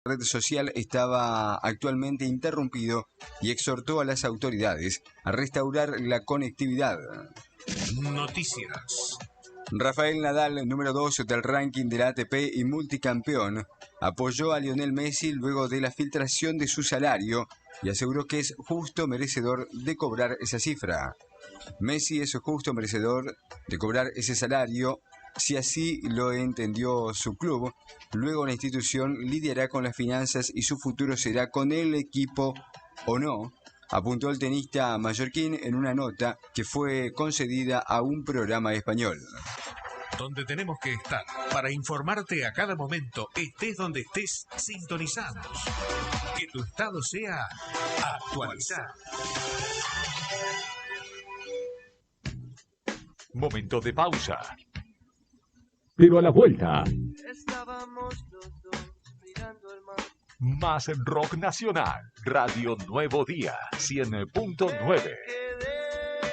red social estaba actualmente interrumpido y exhortó a las autoridades a restaurar la conectividad. Noticias. Rafael Nadal, número 2 del ranking de la ATP y multicampeón, apoyó a Lionel Messi luego de la filtración de su salario y aseguró que es justo merecedor de cobrar esa cifra. Messi es justo merecedor de cobrar ese salario. Si así lo entendió su club, luego la institución lidiará con las finanzas y su futuro será con el equipo o no, apuntó el tenista mallorquín en una nota que fue concedida a un programa español. Donde tenemos que estar para informarte a cada momento, estés donde estés, sintonizados. Que tu estado sea actualizado. Momento de pausa. Pero a la vuelta, estábamos los dos mirando el mar. Más rock nacional. Radio Nuevo Día 100.9.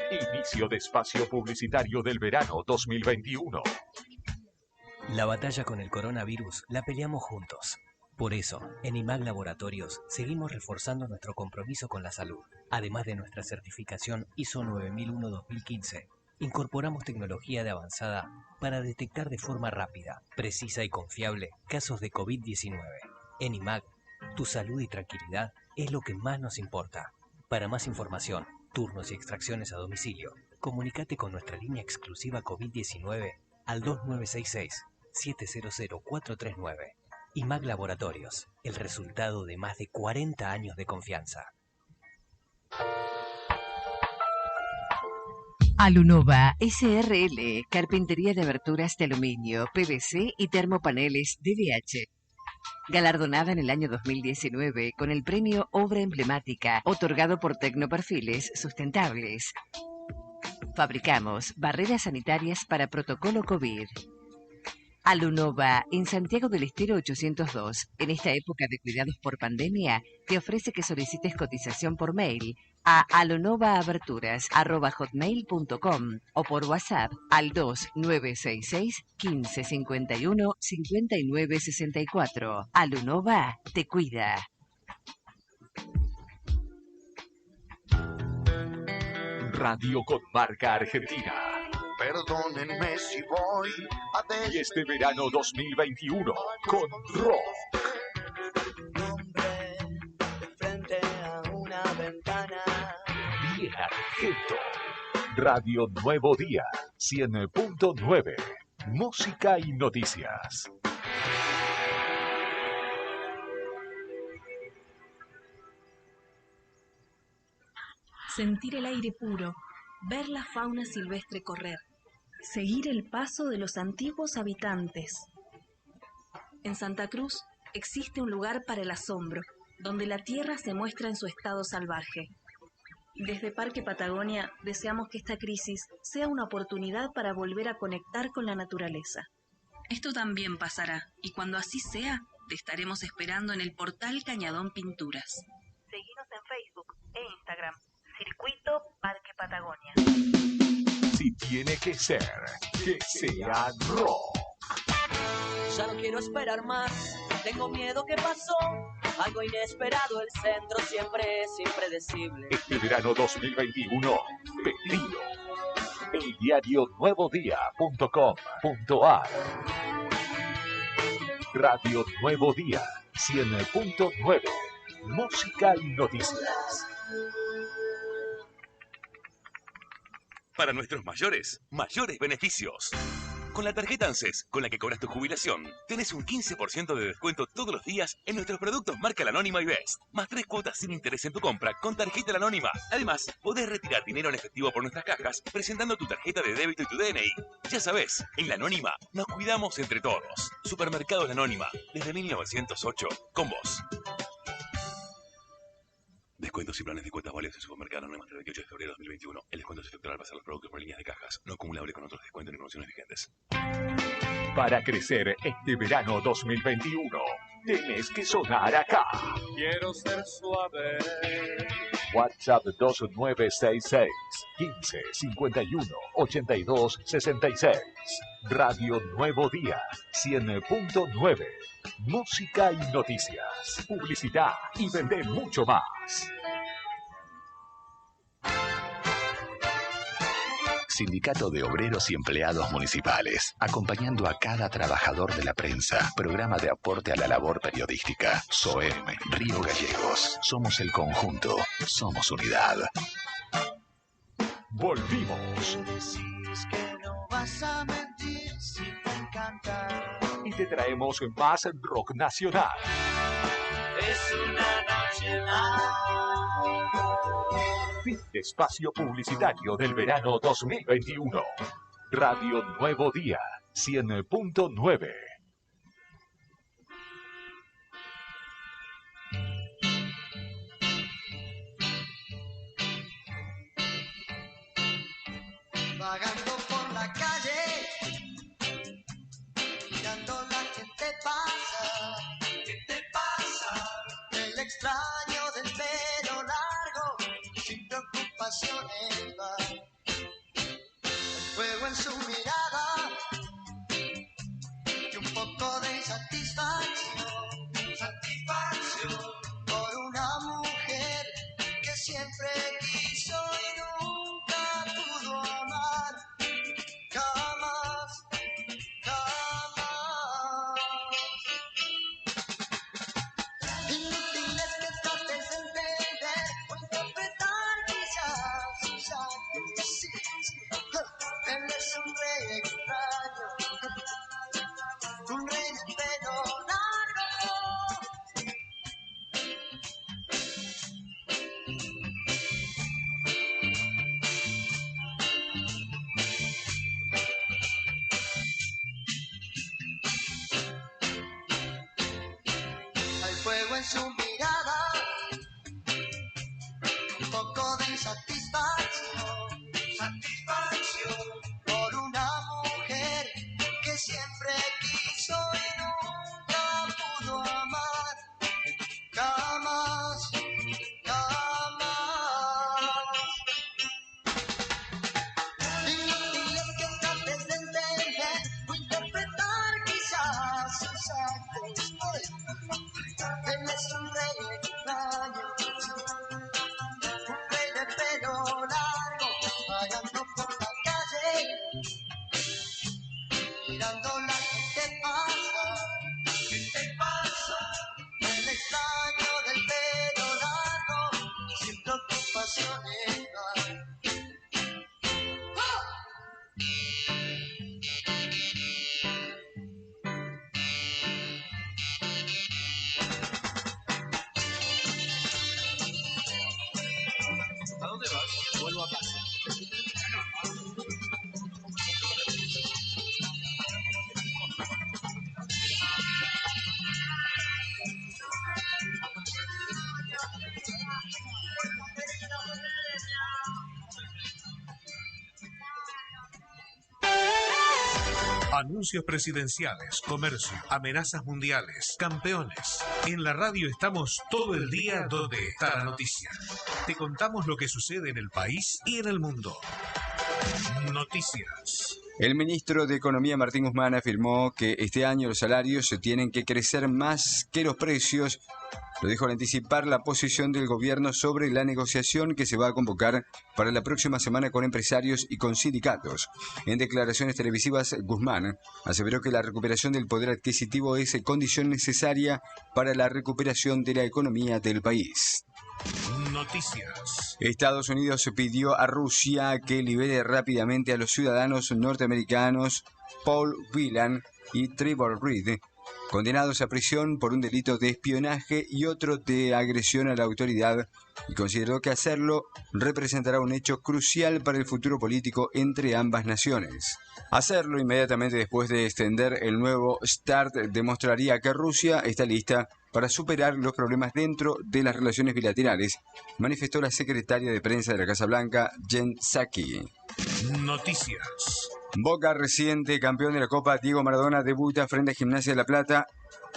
Inicio de espacio publicitario del verano 2021. La batalla con el coronavirus la peleamos juntos. Por eso, en IMAG Laboratorios seguimos reforzando nuestro compromiso con la salud. Además de nuestra certificación ISO 9001-2015, incorporamos tecnología de avanzada para detectar de forma rápida, precisa y confiable casos de COVID-19. En IMAG, tu salud y tranquilidad es lo que más nos importa. Para más información, turnos y extracciones a domicilio, comunícate con nuestra línea exclusiva COVID-19 al 2966-700439. IMAG Laboratorios, el resultado de más de 40 años de confianza. Alunova SRL, carpintería de aberturas de aluminio, PVC y termopaneles DBH. Galardonada en el año 2019 con el premio Obra Emblemática, otorgado por Tecnoperfiles Sustentables. Fabricamos barreras sanitarias para protocolo COVID. Alunova, en Santiago del Estero 802. En esta época de cuidados por pandemia, te ofrece que solicites cotización por mail a alunovaaberturas@hotmail.com o por WhatsApp al 2966 1551 5964. Alunova te cuida. Radio con marca argentina. Perdónenme si voy a Y este verano 2021 con rock. Nombre de frente a una ventana. Bien Argento. Radio Nuevo Día 100.9. Música y noticias. Sentir el aire puro, ver la fauna silvestre correr, seguir el paso de los antiguos habitantes. En Santa Cruz existe un lugar para el asombro, donde la tierra se muestra en su estado salvaje. Desde Parque Patagonia deseamos que esta crisis sea una oportunidad para volver a conectar con la naturaleza. Esto también pasará, y cuando así sea, te estaremos esperando en el portal Cañadón Pinturas. Seguinos en Facebook e Instagram. Circuito Parque Patagonia. Si tiene que ser, que sea rock. Ya no quiero esperar más, tengo miedo que pasó. Algo inesperado, el centro siempre es impredecible. Este verano 2021, pedido. El diario nuevodía.com.ar. Radio Nuevo Día 100.9. Música y noticias. Para nuestros mayores, mayores beneficios. Con la tarjeta ANSES, con la que cobras tu jubilación, tenés un 15% de descuento todos los días en nuestros productos marca La Anónima y Best, más 3 cuotas sin interés en tu compra con tarjeta La Anónima. Además, podés retirar dinero en efectivo por nuestras cajas presentando tu tarjeta de débito y tu DNI. Ya sabés, en La Anónima nos cuidamos entre todos. Supermercados La Anónima, desde 1908, con vos. Descuentos y planes de cuotas válidos en supermercado Anónima hasta el 28 de febrero de 2021. El descuento se efectuará al pasar los productos por líneas de cajas, no acumulable con otros descuentos ni promociones vigentes. Para crecer este verano 2021, tenés que sonar acá. Quiero ser suave. WhatsApp 2966 15 51 82 66. Radio Nuevo Día 100.9. música y noticias, publicidad y vender mucho más. Sindicato de Obreros y Empleados Municipales, acompañando a cada trabajador de la prensa. Programa de aporte a la labor periodística. SOEM, Río Gallegos. Somos el conjunto, somos unidad. Volvimos. Que no vas a mentir si te encanta. Y te traemos más rock nacional. Es una noche más. Fin de espacio publicitario del verano 2021. Radio Nuevo Día, 100.9. Vagando por la calle, mirando la gente pasa. ¿Qué te pasa? El extraño del pelo largo, sin preocupaciones va. El fuego en su mirada y un poco de satisfacción, por una mujer que siempre quiso y nunca pudo amar. Jamás, jamás. Inútil es que trates de entender o interpretar quizás sus actos. Sí, sí. Él es un rey extraño, un rey de pelo largo. Hay fuego en su mirada, un poco de satisfacción, por una mujer que siempre quiso y nunca pudo amar. Jamás, jamás. Inútil es que trates de entender o interpretar quizás sus actos. Él es un rey extraño, un rey de pelo largo, vagando por la calle, mirando la gente pasa. ¿Qué te pasa? El extraño del pelo largo, sin preocupaciones va. ¡Ah! ¿A dónde vas? Vuelvo a casa. Anuncios presidenciales, comercio, amenazas mundiales, campeones. En la radio estamos todo el día donde está la noticia. Te contamos lo que sucede en el país y en el mundo. Noticias. El ministro de Economía, Martín Guzmán, afirmó que este año los salarios tienen que crecer más que los precios. Lo dijo al anticipar la posición del gobierno sobre la negociación que se va a convocar para la próxima semana con empresarios y con sindicatos. En declaraciones televisivas, Guzmán aseveró que la recuperación del poder adquisitivo es condición necesaria para la recuperación de la economía del país. Noticias. Estados Unidos pidió a Rusia que libere rápidamente a los ciudadanos norteamericanos Paul Whelan y Trevor Reed, condenados a prisión por un delito de espionaje y otro de agresión a la autoridad, y consideró que hacerlo representará un hecho crucial para el futuro político entre ambas naciones. Hacerlo inmediatamente después de extender el nuevo START demostraría que Rusia está lista para superar los problemas dentro de las relaciones bilaterales, manifestó la secretaria de prensa de la Casa Blanca, Jen Psaki. Noticias. Boca, reciente campeón de la Copa Diego Maradona, debuta frente a Gimnasia de La Plata,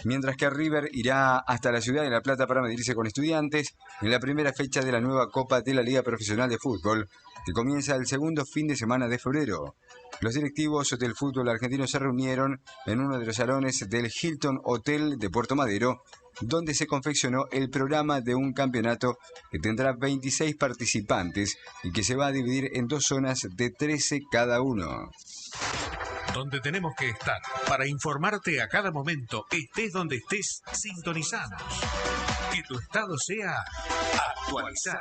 mientras que River irá hasta la ciudad de La Plata para medirse con Estudiantes en la primera fecha de la nueva Copa de la Liga Profesional de Fútbol, que comienza el segundo fin de semana de febrero. Los directivos del fútbol argentino se reunieron en uno de los salones del Hilton Hotel de Puerto Madero, donde se confeccionó el programa de un campeonato que tendrá 26 participantes y que se va a dividir en 2 zonas de 13 cada uno. Donde tenemos que estar para informarte a cada momento, estés donde estés, sintonizamos. Que tu estado sea actualizado.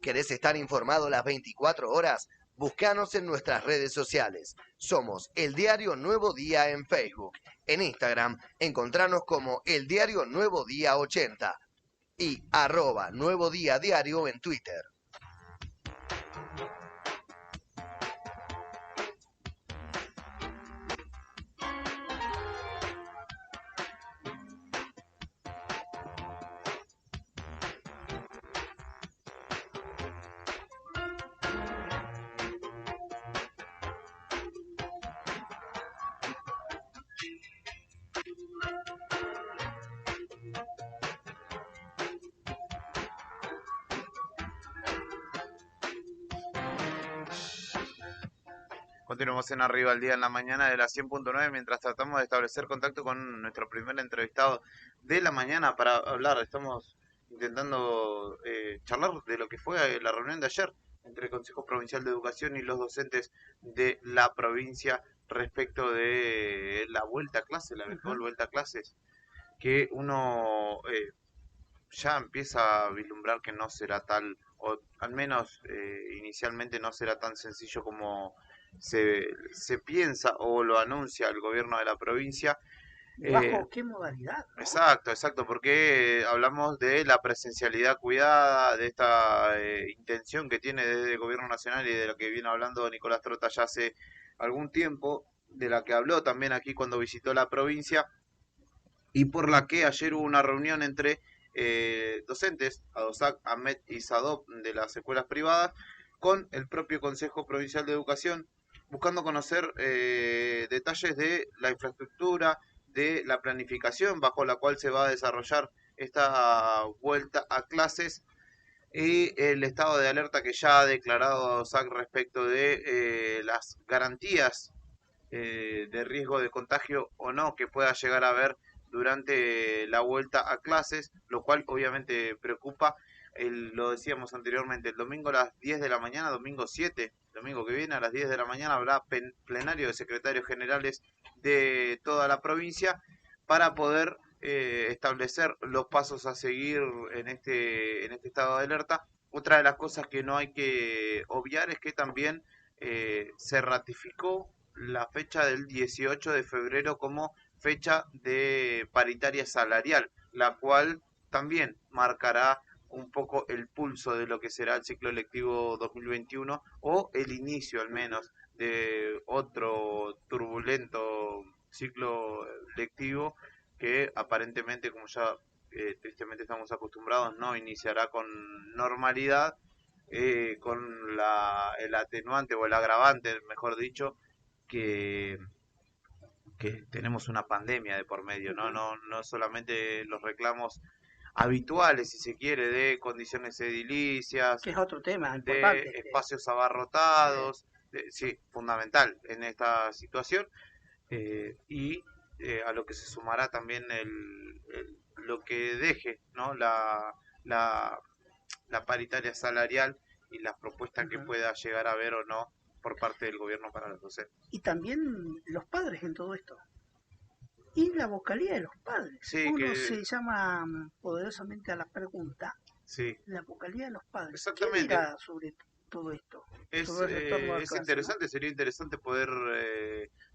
¿Querés estar informado las 24 horas? Búscanos en nuestras redes sociales. Somos El Diario Nuevo Día en Facebook. En Instagram, encontranos como El Diario Nuevo Día 80 y @Nuevo Día Diario en Twitter. Continuamos en Arriba al Día en la mañana de la 100.9 mientras tratamos de establecer contacto con nuestro primer entrevistado de la mañana para hablar. Estamos intentando charlar de lo que fue la reunión de ayer entre el Consejo Provincial de Educación y los docentes de la provincia respecto de la vuelta a clase, la virtual vuelta a clases, que uno ya empieza a vislumbrar que no será tal, o al menos inicialmente no será tan sencillo como se piensa o lo anuncia el gobierno de la provincia. ¿Bajo qué modalidad? Exacto, porque hablamos de la presencialidad cuidada, de esta intención que tiene desde el gobierno nacional y de lo que viene hablando Nicolás Trota ya hace algún tiempo, de la que habló también aquí cuando visitó la provincia, y por la que ayer hubo una reunión entre docentes, ADOSAC, AMET y SADOP de las escuelas privadas, con el propio Consejo Provincial de Educación, buscando conocer detalles de la infraestructura, de la planificación bajo la cual se va a desarrollar esta vuelta a clases y el estado de alerta que ya ha declarado SAC respecto de las garantías de riesgo de contagio o no que pueda llegar a haber durante la vuelta a clases, lo cual obviamente preocupa. Lo decíamos anteriormente, el domingo a las 10 de la mañana, domingo 7, domingo que viene a las 10 de la mañana habrá plenario de secretarios generales de toda la provincia para poder establecer los pasos a seguir en este estado de alerta. Otra de las cosas que no hay que obviar es que también se ratificó la fecha del 18 de febrero como fecha de paritaria salarial, la cual también marcará un poco el pulso de lo que será el ciclo lectivo 2021 o el inicio al menos de otro turbulento ciclo lectivo que aparentemente, como ya tristemente estamos acostumbrados, no iniciará con normalidad, con el atenuante o el agravante, mejor dicho, que tenemos una pandemia de por medio, no solamente los reclamos habituales, si se quiere, de condiciones edilicias, que es otro tema importante, de espacios abarrotados, sí, fundamental en esta situación, y a lo que se sumará también lo que deje, ¿no? La paritaria salarial y las propuestas que pueda llegar a haber o no por parte del gobierno para los docentes. Y también los padres en todo esto. Y la vocalía de los padres. Sí, Uno se llama poderosamente a la pregunta. Sí. La vocalía de los padres. Exactamente. ¿Qué dirá sobre todo esto? Es Clase, interesante, ¿no? Sería interesante poder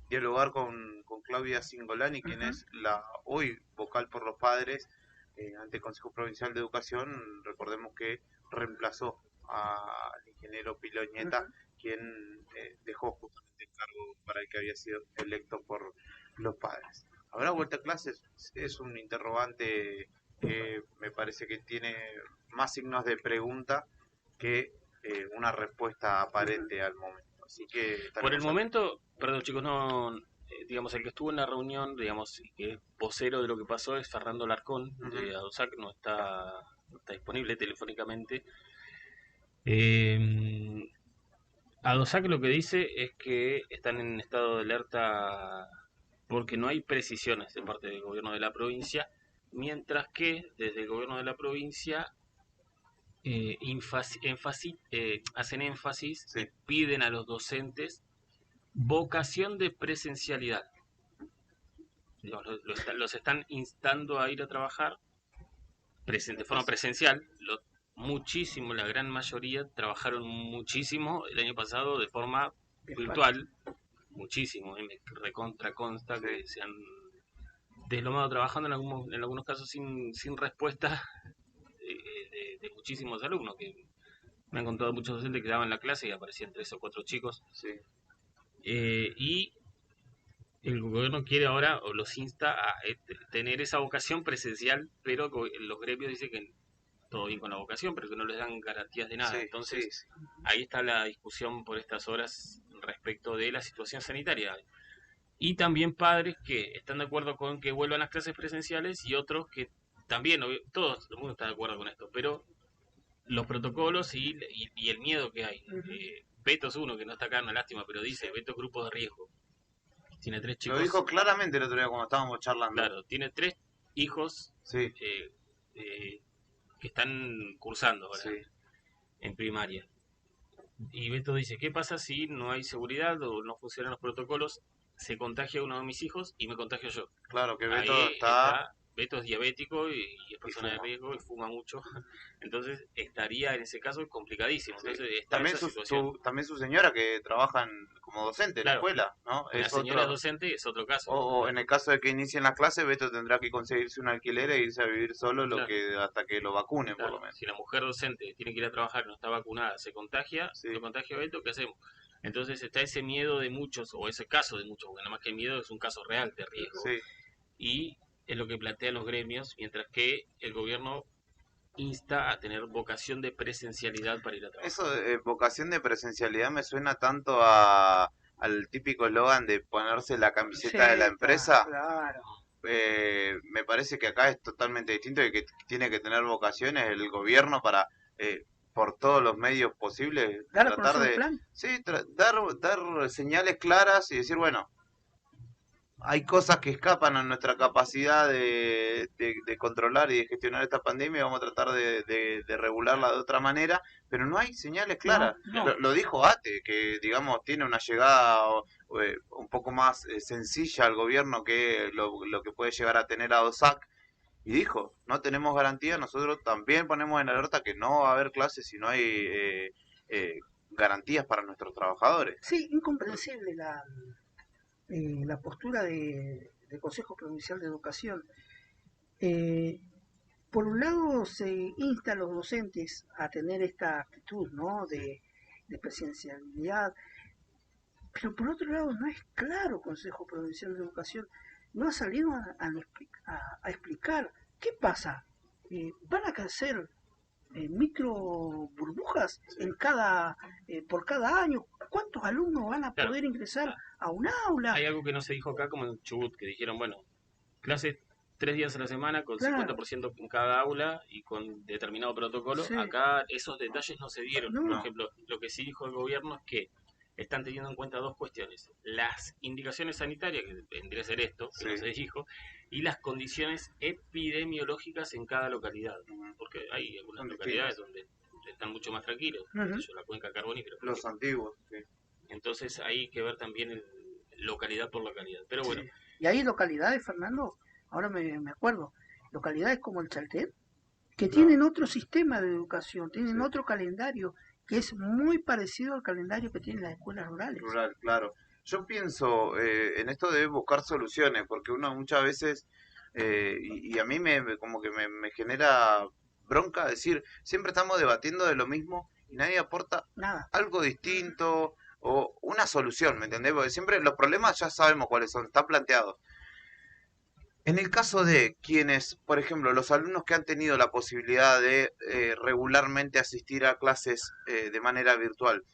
dialogar con Claudia Cingolani, quien es la hoy vocal por los padres ante el Consejo Provincial de Educación. Recordemos que reemplazó al ingeniero Piloñeta, quien dejó justamente el cargo para el que había sido electo por los padres. ¿Habrá vuelta a clases? Es un interrogante que me parece que tiene más signos de pregunta que una respuesta aparente al momento. Así que por el momento, perdón chicos, no, digamos, el que estuvo en la reunión, digamos, y que es vocero de lo que pasó es Fernando Larcón, de ADOSAC, no está disponible telefónicamente. ADOSAC lo que dice es que están en estado de alerta porque no hay precisiones de parte del gobierno de la provincia, mientras que desde el gobierno de la provincia hacen énfasis y piden a los docentes vocación de presencialidad. Los están instando a ir a trabajar de forma presencial. Muchísimo, la gran mayoría trabajaron muchísimo el año pasado de forma virtual. Muchísimo, me recontra consta que se han deslomado trabajando en algunos casos sin respuesta de muchísimos alumnos, que me han contado muchos docentes que daban la clase y aparecían 3 o 4 chicos. Y el gobierno quiere ahora, o los insta a tener esa vocación presencial, pero los gremios dicen que todo bien con la vocación, pero que no les dan garantías de nada. Entonces, ahí está la discusión por estas horas respecto de la situación sanitaria. Y también padres que están de acuerdo con que vuelvan las clases presenciales y otros que también, todo el mundo está de acuerdo con esto, pero los protocolos y el miedo que hay. Beto es uno que no está acá, una lástima, pero dice, Beto es grupo de riesgo. Tiene 3 chicos. Lo dijo claramente el otro día cuando estábamos charlando. Claro, tiene 3 hijos que están cursando ahora en primaria. Y Beto dice, ¿qué pasa si no hay seguridad o no funcionan los protocolos? Se contagia uno de mis hijos y me contagio yo. Claro, que Beto Beto es diabético y es persona de riesgo y fuma mucho. Entonces estaría en ese caso complicadísimo. Entonces está también esa situación. también su señora que trabaja como docente en la escuela, ¿no? La señora docente es otro caso. O en el caso de que inicien las clases, Beto tendrá que conseguirse un alquiler e irse a vivir solo hasta que lo vacunen, por lo menos. Si la mujer docente tiene que ir a trabajar, no está vacunada, se contagia, lo contagia a Beto, ¿qué hacemos? Entonces está ese miedo de muchos, o ese caso de muchos, porque nada más que miedo es un caso real de riesgo. Y es lo que plantean los gremios, mientras que el gobierno insta a tener vocación de presencialidad para ir a trabajar. Eso de vocación de presencialidad me suena tanto al típico eslogan de ponerse la camiseta de la empresa. Claro. Me parece que acá es totalmente distinto y que tiene que tener vocaciones el gobierno para por todos los medios posibles tratar de dar señales claras y decir, bueno, hay cosas que escapan a nuestra capacidad de controlar y de gestionar esta pandemia y vamos a tratar de regularla de otra manera, pero no hay señales claras. Lo dijo Ate, que digamos tiene una llegada un poco más sencilla al gobierno que lo que puede llegar a tener a ADOSAC, y dijo, no tenemos garantía, nosotros también ponemos en alerta que no va a haber clases si no hay garantías para nuestros trabajadores. Sí, incomprensible la postura del Consejo Provincial de Educación. Por un lado se insta a los docentes a tener esta actitud, ¿no?, de presencialidad, pero por otro lado no es claro. Consejo Provincial de Educación no ha salido a explicar qué pasa. ¿Van a hacer micro burbujas por cada año? ¿Cuántos alumnos van a poder ingresar a un aula? Hay algo que no se dijo acá, como en Chubut, que dijeron, bueno, clases 3 días a la semana con 50% en cada aula y con determinado protocolo. Acá esos detalles no se dieron. Por ejemplo, lo que sí dijo el gobierno es que están teniendo en cuenta dos cuestiones: las indicaciones sanitarias, que vendría a ser esto, que no se dijo, y las condiciones epidemiológicas en cada localidad, porque hay algunas localidades donde están mucho más tranquilos, la cuenca carbonífera. Los antiguos, sí. Entonces hay que ver también localidad por localidad. Pero bueno. Sí. Y hay localidades, Fernando, ahora me acuerdo, localidades como el Chaltén, que tienen otro sistema de educación, tienen otro calendario, que es muy parecido al calendario que tienen las escuelas rurales. Rural, claro. Yo pienso, en esto de buscar soluciones, porque uno muchas veces, y a mí como que me genera bronca decir, siempre estamos debatiendo de lo mismo y nadie aporta algo distinto o una solución, ¿me entendés? Porque siempre los problemas ya sabemos cuáles son, están planteados. En el caso de quienes, por ejemplo, los alumnos que han tenido la posibilidad de regularmente asistir a clases de manera virtual,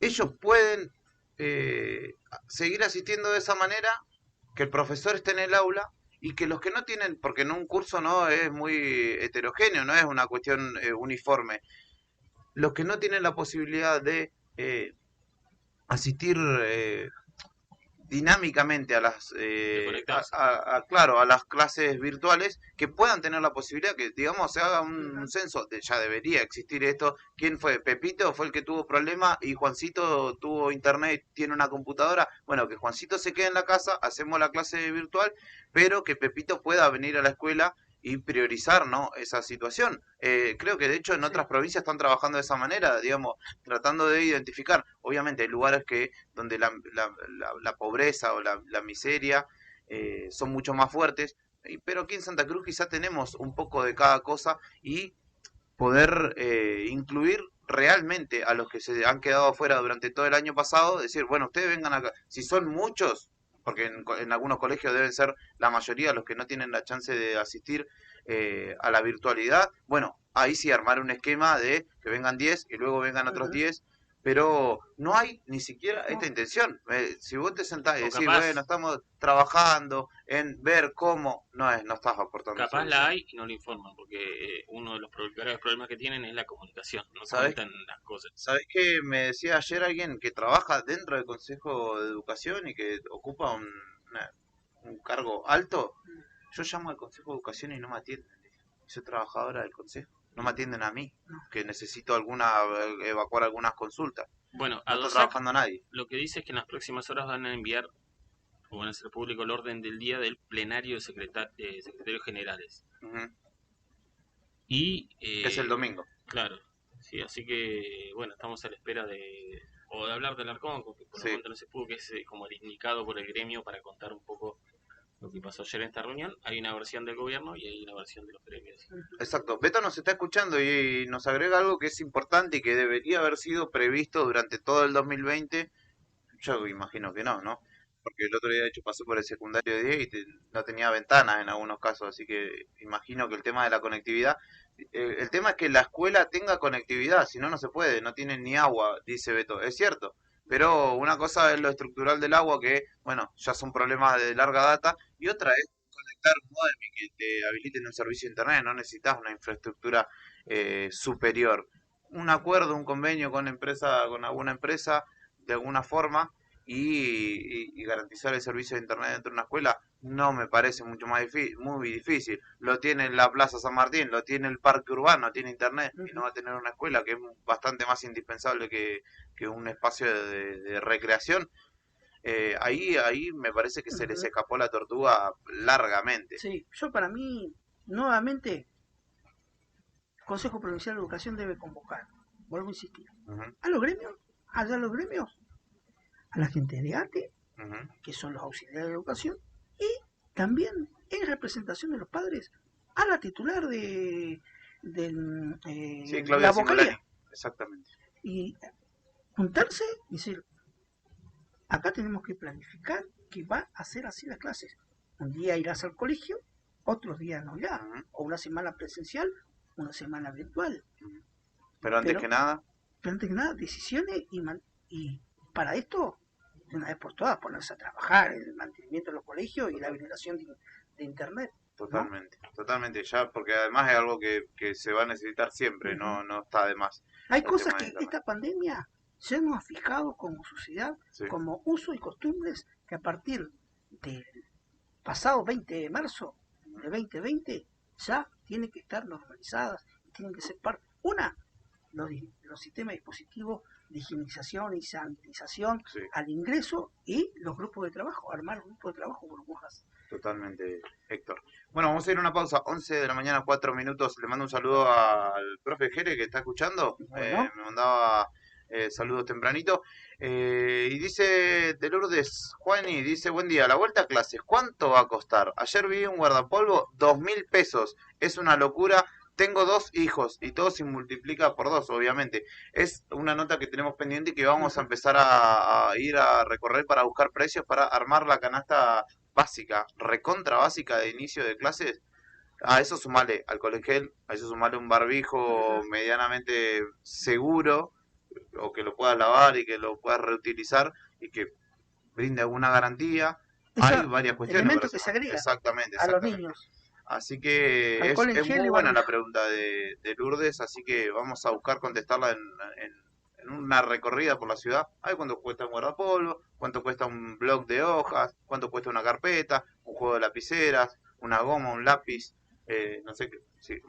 ellos pueden seguir asistiendo de esa manera, que el profesor esté en el aula, y que los que no tienen, porque en un curso no es muy heterogéneo, no es una cuestión uniforme, los que no tienen la posibilidad de asistir dinámicamente a las claro, a las clases virtuales, que puedan tener la posibilidad que, digamos, se haga un censo, ya debería existir esto. ¿Quién fue? Pepito fue el que tuvo problema y Juancito tuvo internet, tiene una computadora. Bueno, que Juancito se quede en la casa, hacemos la clase virtual, pero que Pepito pueda venir a la escuela y priorizar, ¿no?, esa situación. Creo que de hecho en otras provincias están trabajando de esa manera, digamos, tratando de identificar. Obviamente hay lugares donde la pobreza o la miseria son mucho más fuertes, pero aquí en Santa Cruz quizá tenemos un poco de cada cosa, y poder incluir realmente a los que se han quedado afuera durante todo el año pasado, decir, bueno, ustedes vengan acá. Si son muchos, porque en algunos colegios deben ser la mayoría los que no tienen la chance de asistir a la virtualidad, bueno, ahí sí armar un esquema de que vengan 10 y luego vengan otros 10, pero no hay ni siquiera esta intención. Si vos te sentás y decís, bueno, estamos trabajando en ver cómo, no estás aportando. Capaz la hay y no lo informan, porque uno de los graves problemas que tienen es la comunicación, no comentan las cosas. ¿Sabés qué me decía ayer alguien que trabaja dentro del Consejo de Educación y que ocupa un cargo alto? Yo llamo al Consejo de Educación y no me atienden. Soy trabajadora del Consejo. No me atienden a mí, que necesito evacuar algunas consultas. Bueno, no está trabajando nadie. Lo que dice es que en las próximas horas van a enviar, o van a hacer público el orden del día del plenario de secretarios generales. Y es el domingo. Claro, sí, así que, bueno, estamos a la espera de hablar del Arcón, porque por el momento no se pudo, que es como el indicado por el gremio para contar un poco lo que pasó ayer en esta reunión. Hay una versión del gobierno y hay una versión de los gremios. Exacto. Beto nos está escuchando y nos agrega algo que es importante y que debería haber sido previsto durante todo el 2020. Yo imagino que no, porque el otro día de hecho pasé por el secundario de 10 y no tenía ventanas en algunos casos, así que imagino que el tema de la conectividad, el tema es que la escuela tenga conectividad, si no, no se puede, no tienen ni agua, dice Beto. Es cierto, pero una cosa es lo estructural del agua, que, bueno, ya son problemas de larga data, y otra es conectar un modem y que te habiliten un servicio de internet. No necesitas una infraestructura superior. Un acuerdo, un convenio con alguna empresa, de alguna forma, y garantizar el servicio de internet dentro de una escuela no me parece muy difícil. Lo tiene la Plaza San Martín, lo tiene el Parque Urbano, tiene internet, y no va a tener una escuela, que es bastante más indispensable que un espacio de recreación. Ahí me parece que se les escapó la tortuga largamente. Sí, para mí, nuevamente, el Consejo Provincial de Educación debe convocar, vuelvo a insistir, a los gremios, a la gente de ATE, que son los auxiliares de educación, y también en representación de los padres a la titular de Claudia la vocalía. Exactamente. Y juntarse y decir, acá tenemos que planificar que va a ser así las clases. Un día irás al colegio, otros días no irás, o una semana presencial, una semana virtual. Pero antes que nada, decisiones y para esto, de una vez por todas, ponerse a trabajar en el mantenimiento de los colegios y la habilitación de internet. Totalmente, ya, porque además es algo que se va a necesitar siempre, no está de más. Hay cosas que esta pandemia sernos fijados como sociedad, como usos y costumbres que a partir del pasado 20 de marzo de 2020 ya tienen que estar normalizadas, tienen que ser parte. Una, los sistemas dispositivos de higienización y sanitización al ingreso y los grupos de trabajo, armar grupos de trabajo, burbujas. Totalmente, Héctor. Bueno, vamos a ir a una pausa, 11 de la mañana, 4 minutos. Le mando un saludo al profe Jere que está escuchando. Bueno. Me mandaba saludos tempranito. Y dice de Lourdes Juani, dice, buen día, la vuelta a clases, ¿cuánto va a costar? Ayer vi un guardapolvo, 2.000 pesos. Es una locura. Tengo 2 hijos y todo se multiplica por 2, obviamente. Es una nota que tenemos pendiente y que vamos a empezar a ir a recorrer para buscar precios para armar la canasta básica, recontra básica de inicio de clases. A eso sumale alcohol en gel, a eso sumale un barbijo medianamente seguro, o que lo puedas lavar y que lo puedas reutilizar y que brinde alguna garantía. Hay varias cuestiones. Elementos que se agregan exactamente. a los niños. Así que es muy buena la pregunta de Lourdes, así que vamos a buscar contestarla en una recorrida por la ciudad. Ay, ¿cuánto cuesta un guardapolvo? ¿Cuánto cuesta un bloc de hojas? ¿Cuánto cuesta una carpeta? ¿Un juego de lapiceras? ¿Una goma? ¿Un lápiz? No sé,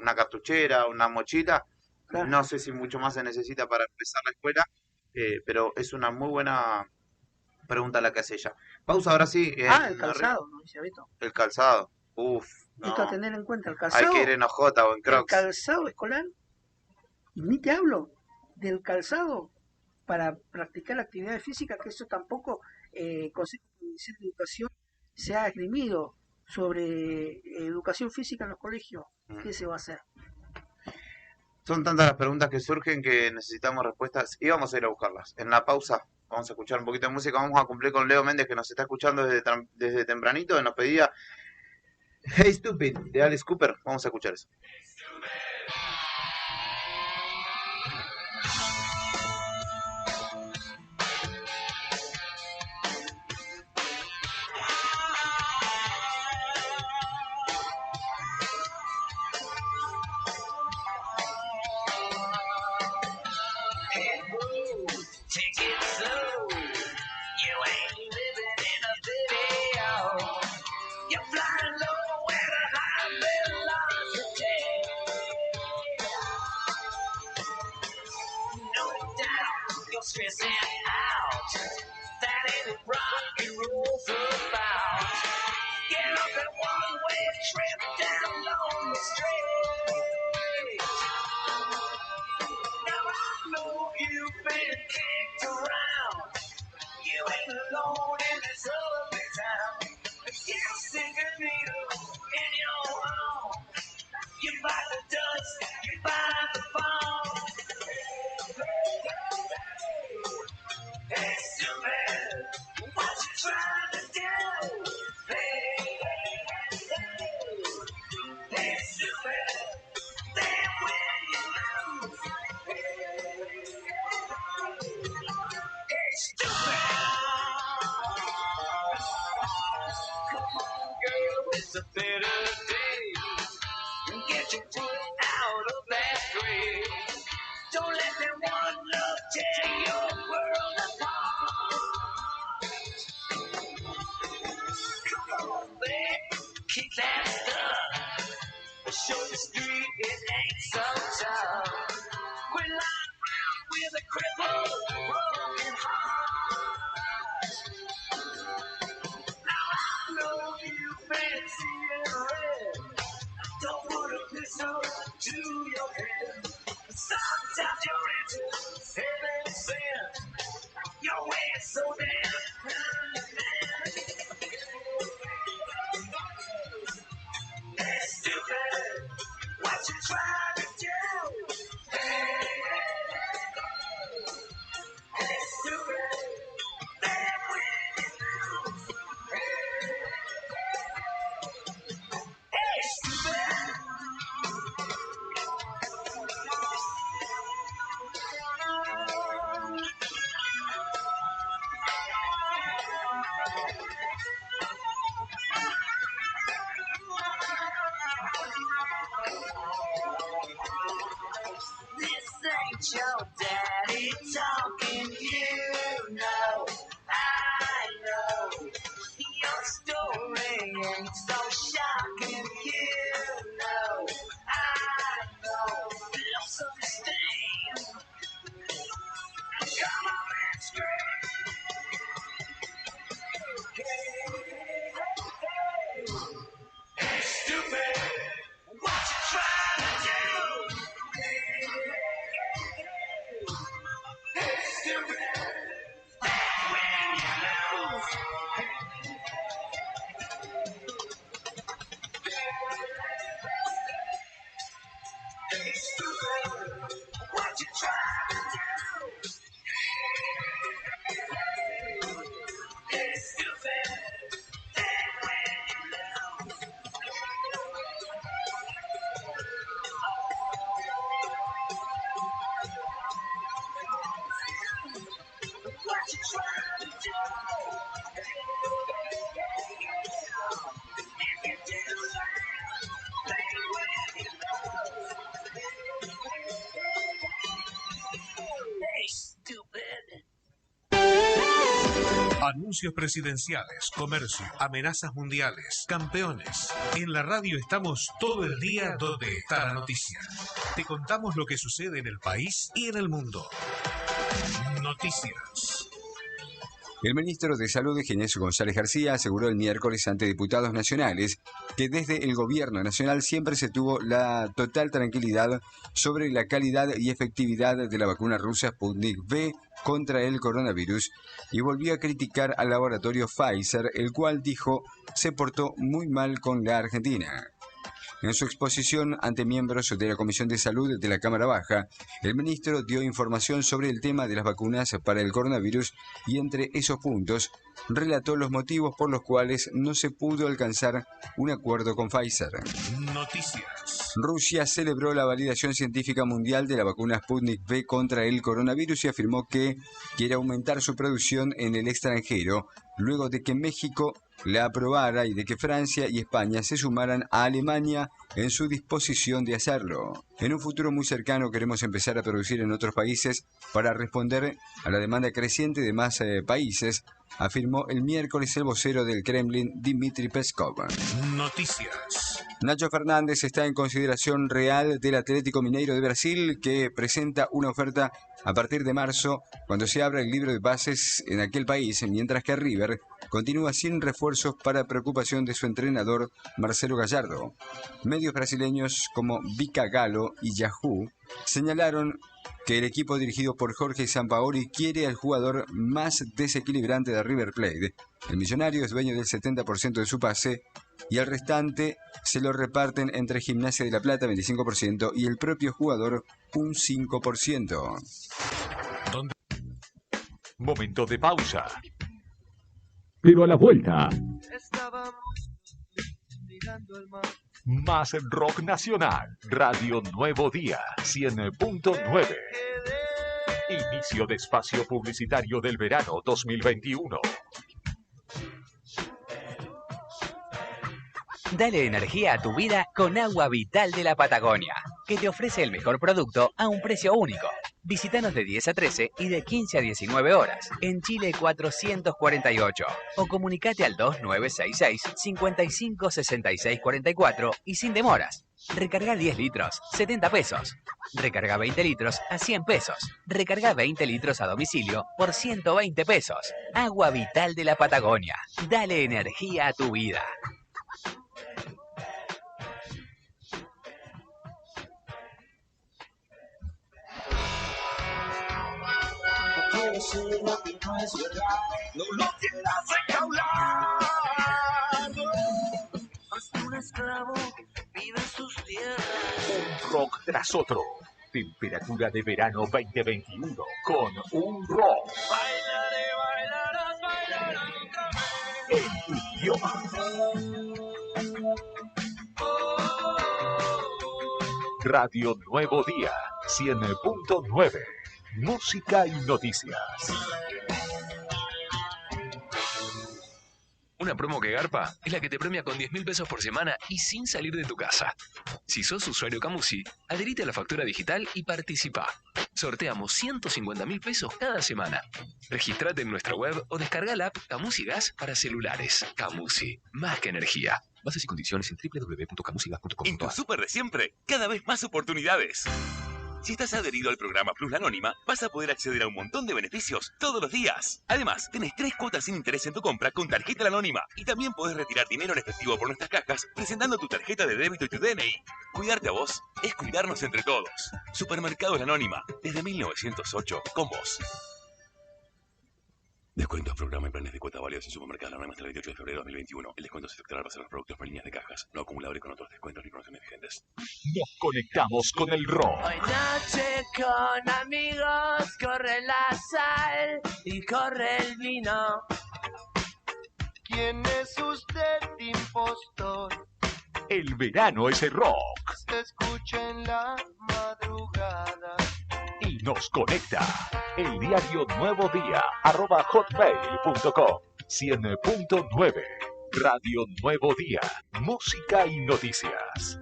una cartuchera, una mochila. Claro. No sé si mucho más se necesita para empezar la escuela, pero es una muy buena pregunta la que hace ella. Pausa ahora sí. El calzado, ¿no dice Beto? El calzado. Uf. No. Esto a tener en cuenta, el calzado. Hay que ir en OJ o en Crocs. El calzado escolar, y ni te hablo del calzado para practicar actividades físicas, que eso tampoco Consejo Provincial de Educación se ha esgrimido sobre educación física en los colegios. ¿Qué se va a hacer? Son tantas las preguntas que surgen que necesitamos respuestas y vamos a ir a buscarlas. En la pausa vamos a escuchar un poquito de música, vamos a cumplir con Leo Méndez que nos está escuchando desde tempranito, que nos pedía Hey Stupid de Alice Cooper. Vamos a escuchar eso. Stressing out, that ain't what rock and roll's about. Get up that one-way trip down Lonely Street. Now I know you've been kicked around. You ain't alone in this ugly town. You stick a needle in your arm. You bite the dust, you bite the bomb. Hey, stupid, what you trying to do? Hey, hey, stupid, then when you lose. Hey, stupid. Come on, girl, it's a better day. Get your foot out of that grave. Don't let that one look tear your world apart. Come on, babe, kick that stuff. Show the street it ain't so tough. Quit lying around with a crippled, broken heart. Now I know you've been seeing red. Don't put a pistol to your head. Sometimes you're into heaven sin. Your way is so damn. Hey, stupid, what you trying to do? Hey, hey, stupid, then when you lose. Hey, stupid. This ain't your daddy talking, you Anuncios presidenciales, comercio, amenazas mundiales, campeones. En la radio estamos todo el día donde está la noticia. Te contamos lo que sucede en el país y en el mundo. Noticias. El ministro de Salud, Ginés González García, aseguró el miércoles ante diputados nacionales que desde el gobierno nacional siempre se tuvo la total tranquilidad sobre la calidad y efectividad de la vacuna rusa Sputnik V contra el coronavirus y volvió a criticar al laboratorio Pfizer, el cual dijo se portó muy mal con la Argentina. En su exposición ante miembros de la Comisión de Salud de la Cámara Baja, el ministro dio información sobre el tema de las vacunas para el coronavirus y entre esos puntos relató los motivos por los cuales no se pudo alcanzar un acuerdo con Pfizer. Noticias. Rusia celebró la validación científica mundial de la vacuna Sputnik V contra el coronavirus y afirmó que quiere aumentar su producción en el extranjero, luego de que México la aprobara y de que Francia y España se sumaran a Alemania en su disposición de hacerlo. En un futuro muy cercano queremos empezar a producir en otros países para responder a la demanda creciente de más países, afirmó el miércoles el vocero del Kremlin, Dmitry Peskov. Noticias. Nacho Fernández está en consideración real del Atlético Mineiro de Brasil, que presenta una oferta a partir de marzo, cuando se abra el libro de pases en aquel país, mientras que River continúa sin refuerzos para preocupación de su entrenador Marcelo Gallardo. Medios brasileños como Bica Galo y Yahoo señalaron que el equipo dirigido por Jorge Sampaoli quiere al jugador más desequilibrante de River Plate. El millonario es dueño del 70% de su pase y el restante se lo reparten entre Gimnasia de La Plata 25% y el propio jugador un 5%. Momento de pausa. Pero a la vuelta, Estábamos mirando el mar. más rock nacional. Radio Nuevo Día 100.9. Inicio de espacio publicitario del verano 2021. Dale energía a tu vida con Agua Vital de la Patagonia, que te ofrece el mejor producto a un precio único. Visítanos de 10 a 13 y de 15 a 19 horas en Chile 448 o comunicate al 2966 55 66 44 y sin demoras. Recarga 10 litros, 70 pesos. Recarga 20 litros a 100 pesos. Recarga 20 litros a domicilio por 120 pesos. Agua Vital de la Patagonia. Dale energía a tu vida. Decir lo que no es verdad, no lo quieras enjaular. Hasta un esclavo vive en sus tierras. Un rock tras otro. Temperatura de verano 2021 con un rock. Bailaré, bailarás, bailarás otra vez. En tu idioma. Radio Nuevo Día 100.9. Música y noticias. Una promo que garpa es la que te premia con 10.000 pesos por semana y sin salir de tu casa. Si sos usuario Camusi, adherite a la factura digital y participa. Sorteamos 150.000 pesos cada semana. Regístrate en nuestra web o descarga la app Camusi Gas para celulares. Camusi, más que energía. Bases y condiciones en www.camusigas.com. En tu súper de siempre, cada vez más oportunidades. Si estás adherido al programa Plus La Anónima, vas a poder acceder a un montón de beneficios todos los días. Además, tenés 3 cuotas sin interés en tu compra con tarjeta La Anónima. Y también podés retirar dinero en efectivo por nuestras cajas presentando tu tarjeta de débito y tu DNI. Cuidarte a vos es cuidarnos entre todos. Supermercados La Anónima, desde 1908, con vos. Descuentos, programa y planes de cuota válidos en supermercados La Anónima hasta el 28 de febrero de 2021. El descuento se efectuará para los productos por líneas de cajas, no acumuladores con otros descuentos ni promociones vigentes. Nos conectamos con el rock. Hoy noche con amigos, corre la sal y corre el vino. ¿Quién es usted, impostor? El verano es el rock. Se escucha en la madrugada. Y nos conecta. El diario Nuevo Día @hotmail.com 100.9. Radio Nuevo Día. Música y noticias.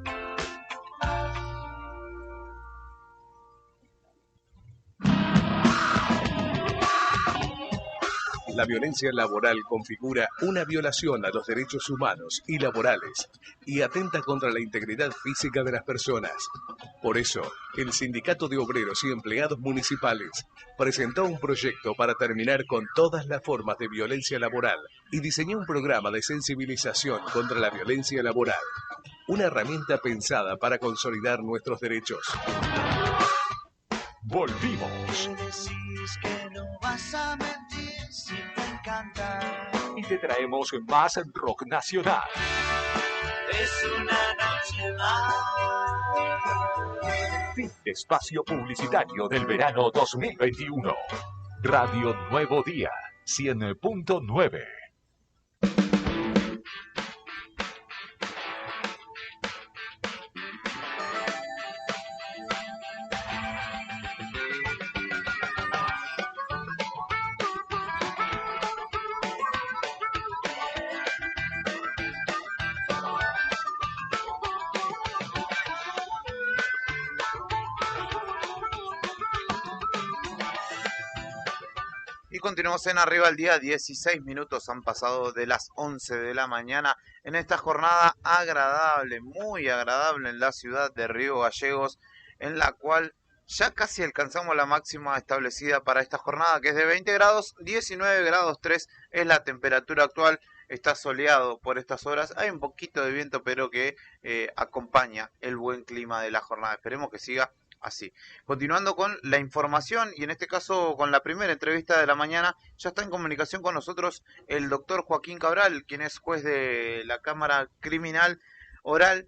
La violencia laboral configura una violación a los derechos humanos y laborales y atenta contra la integridad física de las personas. Por eso, el Sindicato de Obreros y Empleados Municipales presentó un proyecto para terminar con todas las formas de violencia laboral y diseñó un programa de sensibilización contra la violencia laboral. Una herramienta pensada para consolidar nuestros derechos. Volvimos. Me decís que no vas a mentir si te encanta. Y te traemos más rock nacional. Es una noche más. Fin de espacio publicitario del verano 2021. Radio Nuevo Día, 100.9. Y continuamos en Arriba al Día, 16 minutos han pasado de las 11 de la mañana en esta jornada agradable, muy agradable en la ciudad de Río Gallegos, en la cual ya casi alcanzamos la máxima establecida para esta jornada, que es de 20 grados, 19 grados 3 es la temperatura actual. Está soleado por estas horas, hay un poquito de viento, pero que acompaña el buen clima de la jornada. Esperemos que siga así. Continuando con la información y en este caso con la primera entrevista de la mañana, ya está en comunicación con nosotros el doctor Joaquín Cabral, quien es juez de la Cámara Criminal Oral,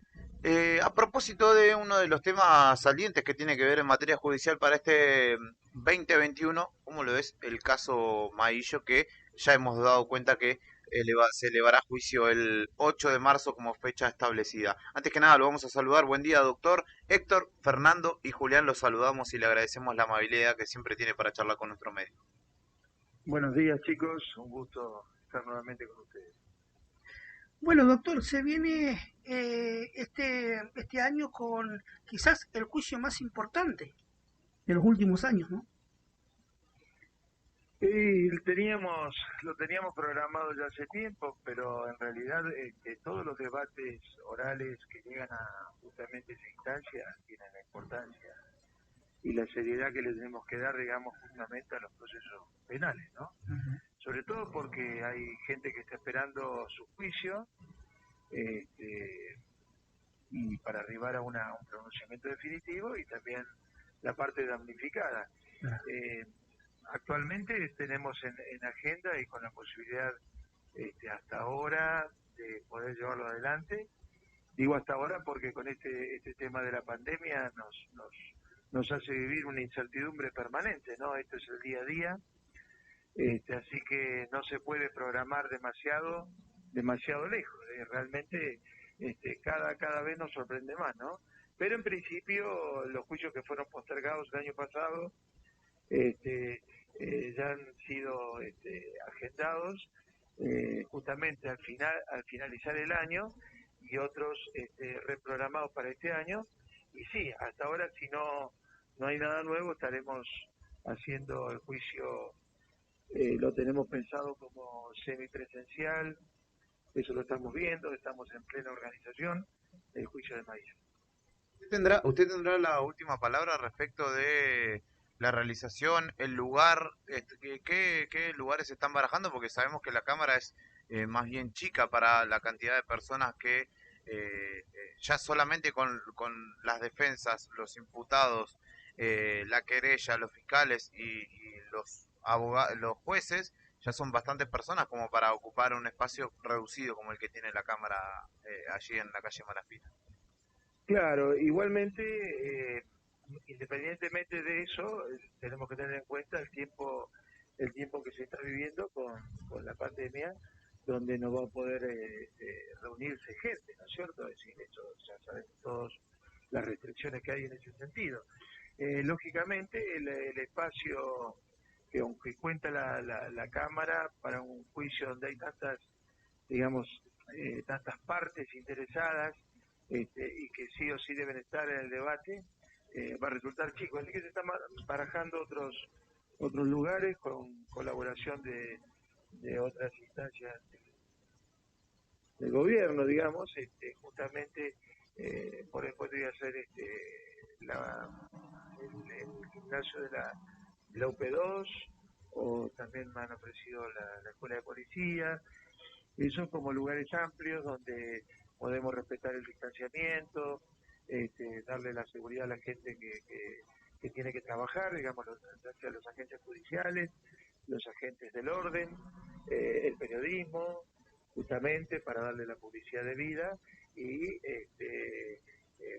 a propósito de uno de los temas salientes que tiene que ver en materia judicial para este 2021, como lo es el caso Maillo, que ya hemos dado cuenta que se elevará a juicio el 8 de marzo como fecha establecida. Antes que nada lo vamos a saludar. Buen día, doctor. Héctor, Fernando y Julián los saludamos y le agradecemos la amabilidad que siempre tiene para charlar con nuestro medio. Buenos días, chicos. Un gusto estar nuevamente con ustedes. Bueno, doctor, se viene este año con quizás el juicio más importante de los últimos años, ¿no? Sí, lo teníamos programado ya hace tiempo, pero en realidad todos los debates orales que llegan a justamente esa instancia tienen la importancia y la seriedad que le tenemos que dar, digamos, justamente a los procesos penales, ¿no? Uh-huh. Sobre todo porque hay gente que está esperando su juicio y para arribar a un pronunciamiento definitivo, y también la parte damnificada. Uh-huh. Actualmente tenemos en agenda y con la posibilidad hasta ahora de poder llevarlo adelante. Digo hasta ahora porque con este tema de la pandemia nos hace vivir una incertidumbre permanente, ¿no? Esto es el día a día, así que no se puede programar demasiado lejos. Realmente cada vez nos sorprende más, ¿no? Pero en principio los juicios que fueron postergados el año pasado ya han sido agendados justamente al finalizar el año, y otros reprogramados para este año. Y sí, hasta ahora, si no hay nada nuevo, estaremos haciendo el juicio, lo tenemos pensado como semipresencial, eso lo estamos viendo, estamos en plena organización del juicio de Maillo. ¿Usted tendrá la última palabra respecto de la realización, el lugar, qué lugares se están barajando? Porque sabemos que la Cámara es más bien chica para la cantidad de personas que ya solamente con las defensas, los imputados, la querella, los fiscales y los abogados, los jueces, ya son bastantes personas como para ocupar un espacio reducido como el que tiene la Cámara allí en la calle Malafina. Claro, igualmente, independientemente de eso, tenemos que tener en cuenta el tiempo que se está viviendo con la pandemia, donde no va a poder reunirse gente, ¿no es cierto? Es decir, eso ya sabemos todos las restricciones que hay en ese sentido. Lógicamente, el espacio que aunque cuenta la Cámara para un juicio donde hay tantas, digamos, tantas partes interesadas, y que sí o sí deben estar en el debate, va a resultar chico. Así que se están barajando otros lugares con colaboración de de otras instancias del gobierno, digamos, justamente por después voy a hacer el gimnasio de la UP2, o también me han ofrecido la escuela de policía, y son como lugares amplios donde podemos respetar el distanciamiento, darle la seguridad a la gente que tiene que trabajar, digamos, los agentes judiciales, los agentes del orden, el periodismo, justamente para darle la publicidad debida, y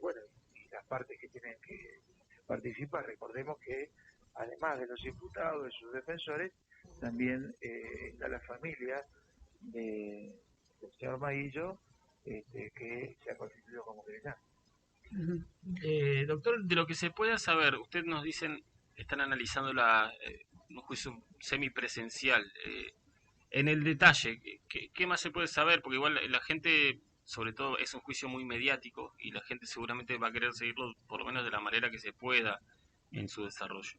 bueno, y las partes que tienen que participar. Recordemos que además de los imputados, de sus defensores, también está la familia del señor Maillo, que se ha constituido como criminal. Doctor, de lo que se pueda saber, ustedes nos dicen, están analizando un juicio semipresencial. En el detalle, ¿qué más se puede saber? Porque igual la gente, sobre todo, es un juicio muy mediático y la gente seguramente va a querer seguirlo por lo menos de la manera que se pueda en su desarrollo.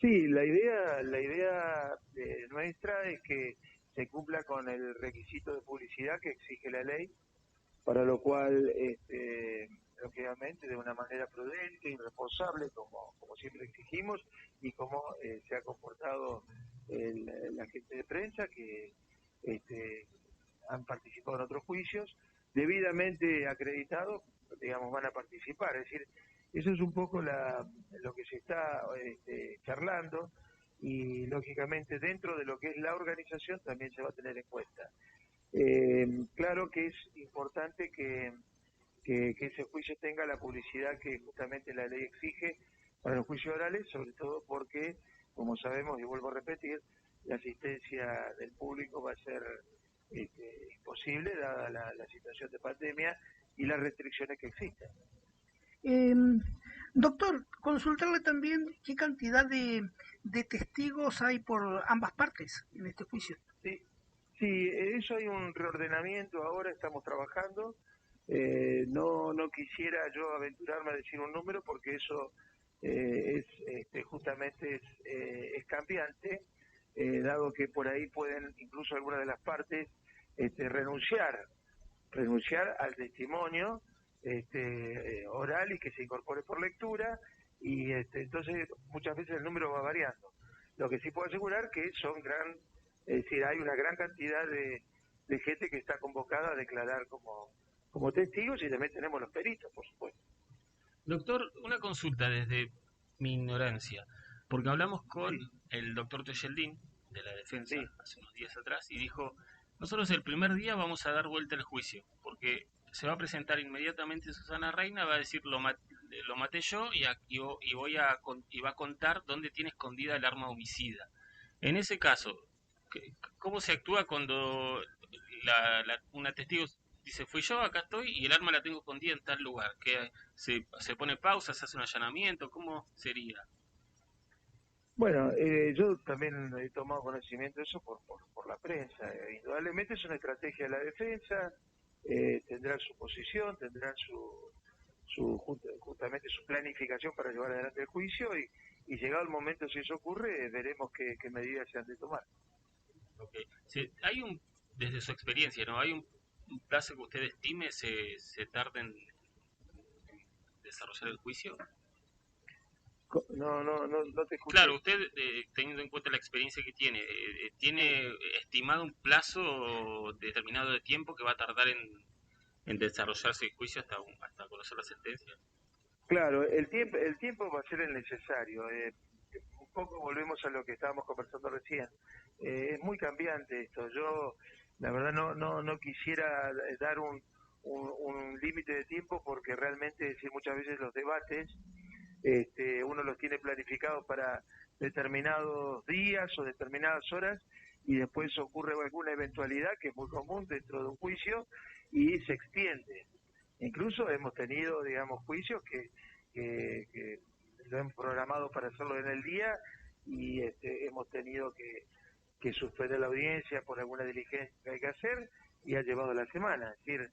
Sí, la idea nuestra es que se cumpla con el requisito de publicidad que exige la ley, para lo cual, lógicamente, de una manera prudente y responsable, como siempre exigimos, y como se ha comportado la gente de prensa que han participado en otros juicios, debidamente acreditados, digamos, van a participar. Es decir, eso es un poco lo que se está charlando, y lógicamente dentro de lo que es la organización también se va a tener en cuenta. Claro que es importante que ese juicio tenga la publicidad que justamente la ley exige para los juicios orales, sobre todo porque, como sabemos, y vuelvo a repetir, la asistencia del público va a ser imposible dada la situación de pandemia y las restricciones que existen. Doctor, consultarle también qué cantidad de testigos hay por ambas partes en este juicio. Sí, eso hay un reordenamiento ahora, estamos trabajando. No quisiera yo aventurarme a decir un número porque eso justamente es cambiante, dado que por ahí pueden incluso algunas de las partes renunciar al testimonio oral y que se incorpore por lectura, y entonces muchas veces el número va variando. Lo que sí puedo asegurar que es decir, hay una gran cantidad de gente que está convocada a declarar como testigos, y también tenemos los peritos, por supuesto. Doctor, una consulta desde mi ignorancia, porque hablamos con el doctor Tejeldín de la defensa hace unos días atrás y dijo, nosotros el primer día vamos a dar vuelta al juicio, porque se va a presentar inmediatamente Susana Reina, va a decir lo maté yo y va a contar dónde tiene escondida el arma homicida. En ese caso, ¿cómo se actúa cuando una testigo dice, fui yo, acá estoy, y el arma la tengo escondida en tal lugar? ¿Que se pone pausa, se hace un allanamiento? ¿Cómo sería? Bueno, yo también he tomado conocimiento de eso por la prensa. Indudablemente es una estrategia de la defensa, tendrán su posición, tendrán justamente su planificación para llevar adelante el juicio, y llegado el momento, si eso ocurre, veremos qué medidas se han de tomar. Okay. Hay desde su experiencia, ¿no? ¿Hay un plazo que usted estime se tarde en desarrollar el juicio? No te escuché. Claro, usted, teniendo en cuenta la experiencia que ¿tiene estimado un plazo determinado de tiempo que va a tardar en desarrollarse el juicio hasta conocer la sentencia? Claro, el tiempo va a ser el necesario. Un poco volvemos a lo que estábamos conversando recién. Es muy cambiante esto. Yo, la verdad, no quisiera dar un límite de tiempo, porque realmente, muchas veces los debates uno los tiene planificados para determinados días o determinadas horas, y después ocurre alguna eventualidad que es muy común dentro de un juicio y se extiende. Incluso hemos tenido, digamos, juicios que lo hemos programado para hacerlo en el día, y hemos tenido que suspender la audiencia por alguna diligencia que hay que hacer, y ha llevado la semana. Es decir,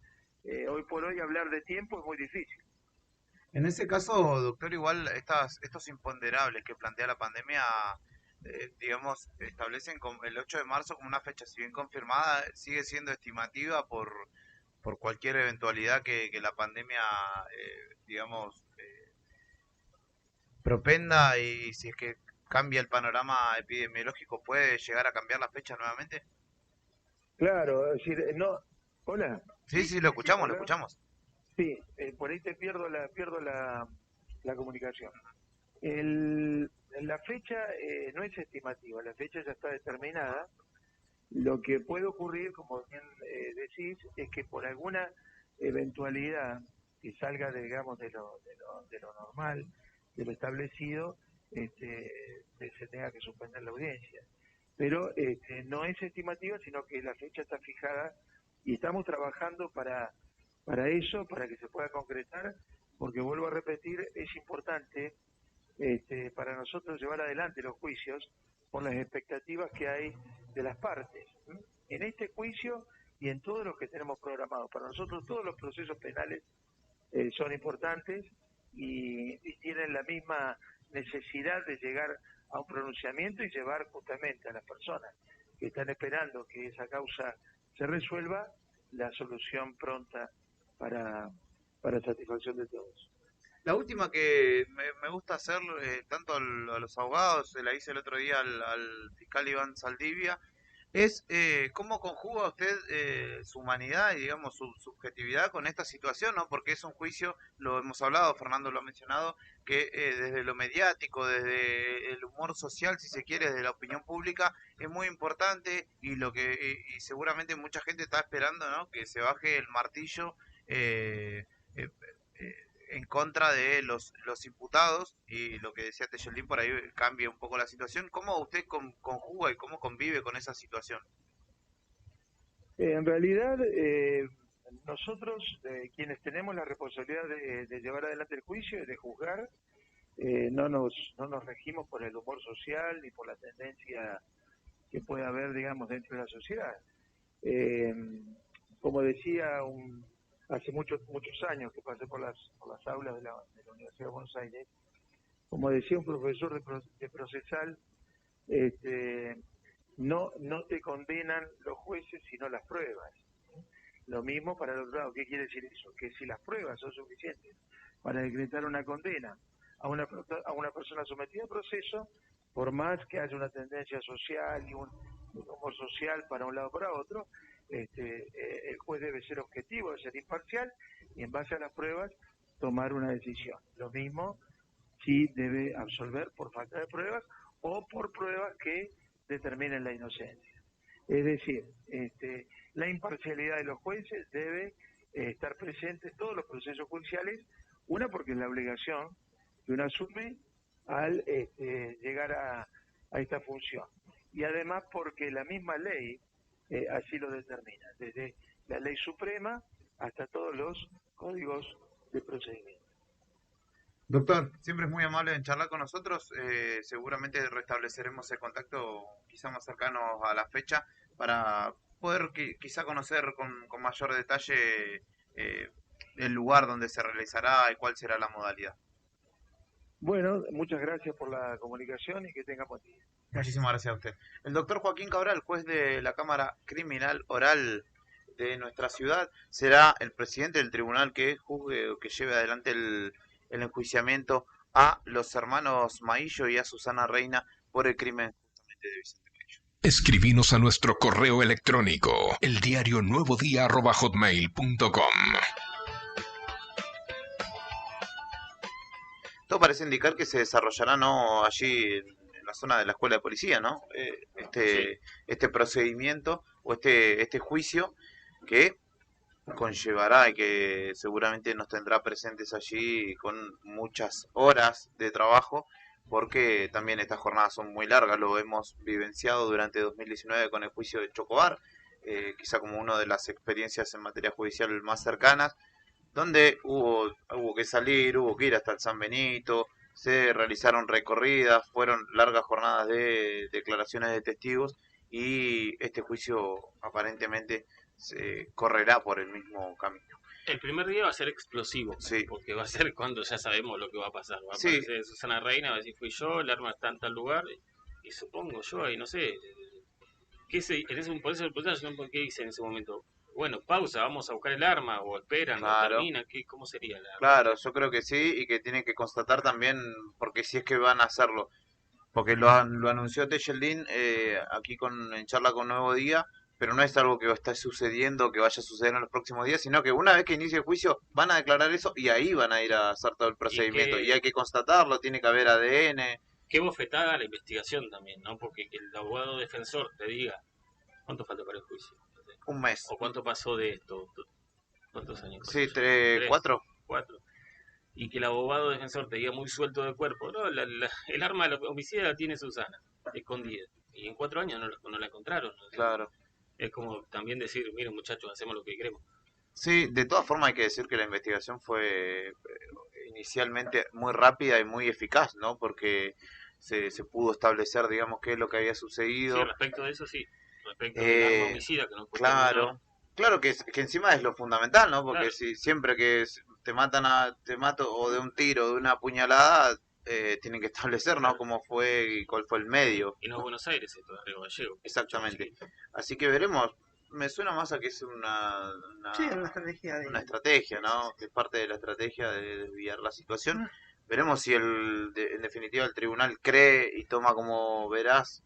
hoy por hoy hablar de tiempo es muy difícil. En ese caso, doctor, igual estos imponderables que plantea la pandemia digamos, establecen el 8 de marzo como una fecha, si bien confirmada, sigue siendo estimativa por cualquier eventualidad que la pandemia, digamos, propenda, y si es que cambia el panorama epidemiológico, ¿puede llegar a cambiar la fecha nuevamente? Claro, es decir, no... Hola. Sí, lo escuchamos, lo escuchamos. Sí, por ahí te pierdo la comunicación. La fecha no es estimativa, la fecha ya está determinada. Lo que puede ocurrir, como bien decís, es que por alguna eventualidad que salga, digamos, de lo normal, de lo establecido, se tenga que suspender la audiencia. Pero no es estimativa, sino que la fecha está fijada y estamos trabajando para eso, para que se pueda concretar, porque vuelvo a repetir, es importante para nosotros llevar adelante los juicios por las expectativas que hay de las partes. En este juicio y en todos los que tenemos programados. Para nosotros todos los procesos penales son importantes y tienen la misma necesidad de llegar a un pronunciamiento y llevar justamente a las personas que están esperando que esa causa se resuelva la solución pronta para satisfacción de todos. La última que me gusta hacer, tanto a los abogados, se la hice el otro día al fiscal Iván Saldivia, es cómo conjuga usted su humanidad y, digamos, su subjetividad con esta situación, ¿no? Porque es un juicio, lo hemos hablado, Fernando lo ha mencionado, que desde lo mediático, desde el humor social, si se quiere, desde la opinión pública, es muy importante, y y seguramente mucha gente está esperando, ¿no?, que se baje el martillo en contra de los imputados, y lo que decía Tejeldín por ahí cambia un poco la situación. ¿Cómo usted conjuga y cómo convive con esa situación? En realidad, nosotros, quienes tenemos la responsabilidad de llevar adelante el juicio y de juzgar, no nos regimos por el humor social ni por la tendencia que puede haber, digamos, dentro de la sociedad. Como decía hace muchos años que pasé por las aulas de la Universidad de Buenos Aires, como decía un profesor de procesal, no te condenan los jueces sino las pruebas. Lo mismo para el otro lado. ¿Qué quiere decir eso? Que si las pruebas son suficientes para decretar una condena a una persona sometida a proceso, por más que haya una tendencia social y un humor social para un lado o para otro, el juez debe ser objetivo, debe ser imparcial, y en base a las pruebas tomar una decisión. Lo mismo si debe absolver por falta de pruebas o por pruebas que determinen la inocencia. Es decir, la imparcialidad de los jueces debe estar presente en todos los procesos judiciales, una porque es la obligación que uno asume al llegar a esta función, y además porque la misma ley así lo determina, desde la ley suprema hasta todos los códigos de procedimiento. Doctor, siempre es muy amable en charlar con nosotros. Seguramente restableceremos el contacto quizá más cercano a la fecha para poder quizá conocer con mayor detalle el lugar donde se realizará y cuál será la modalidad. Bueno, muchas gracias por la comunicación y que tenga buen día. Muchísimas gracias a usted. El doctor Joaquín Cabral, juez de la Cámara Criminal Oral de nuestra ciudad, será el presidente del tribunal que juzgue o que lleve adelante el enjuiciamiento a los hermanos Maillo y a Susana Reina por el crimen justamente de Vicente Maillo. Escribinos a nuestro correo electrónico, eldiarionuevodia@hotmail.com. Todo parece indicar que se desarrollará, ¿no?, allí en la zona de la escuela de policía, ¿no? Este procedimiento o este juicio que conllevará y que seguramente nos tendrá presentes allí con muchas horas de trabajo, porque también estas jornadas son muy largas. Lo hemos vivenciado durante 2019 con el juicio de Chocobar, quizá como una de las experiencias en materia judicial más cercanas, donde hubo que salir, hubo que ir hasta el San Benito, se realizaron recorridas, fueron largas jornadas de declaraciones de testigos, y este juicio aparentemente se correrá por el mismo camino. El primer día va a ser explosivo, sí, porque va a ser cuando ya sabemos lo que va a pasar. Va a sí. aparecer Susana Reina, va a decir fui yo, el arma está en tal lugar, Y supongo yo, y no sé, por eso ¿qué dice en ese momento? Bueno, pausa, vamos a buscar el arma, o esperan, o termina, ¿cómo sería la...? Claro, yo creo que sí, y que tienen que constatar también, porque si es que van a hacerlo, porque lo anunció Tejeldín aquí en charla con Nuevo Día, pero no es algo que esté sucediendo, que vaya a suceder en los próximos días, sino que una vez que inicie el juicio van a declarar eso y ahí van a ir a hacer todo el procedimiento. Y hay que constatarlo, tiene que haber ADN. Qué bofetada la investigación también, ¿no? Porque que el abogado defensor te diga, ¿cuánto falta para el juicio? Un mes. ¿O cuánto pasó de esto? ¿Cuántos años? Sí, 4. 4. Y que el abogado defensor te diga muy suelto de cuerpo, no, el arma de la homicida la tiene Susana, escondida. Y en 4 años no la encontraron. ¿No? Claro. Es como también decir, miren muchachos, hacemos lo que queremos. Sí, de todas formas hay que decir que la investigación fue inicialmente muy rápida y muy eficaz, ¿no? Porque se pudo establecer, digamos, qué es lo que había sucedido. Sí, respecto de eso sí. Respecto del arma homicida que no fue Claro. Claro que encima es lo fundamental, ¿no? Porque Claro. si siempre que te mato o de un tiro, de una puñalada, tienen que establecer, ¿no? Cómo fue y cuál fue el medio. Y no es Buenos Aires, esto es Río Gallegos. Exactamente. Así que veremos. Me suena más a que es una estrategia estrategia, ¿no? Que es parte de la estrategia de desviar la situación. Veremos si en definitiva el tribunal cree y toma como veraz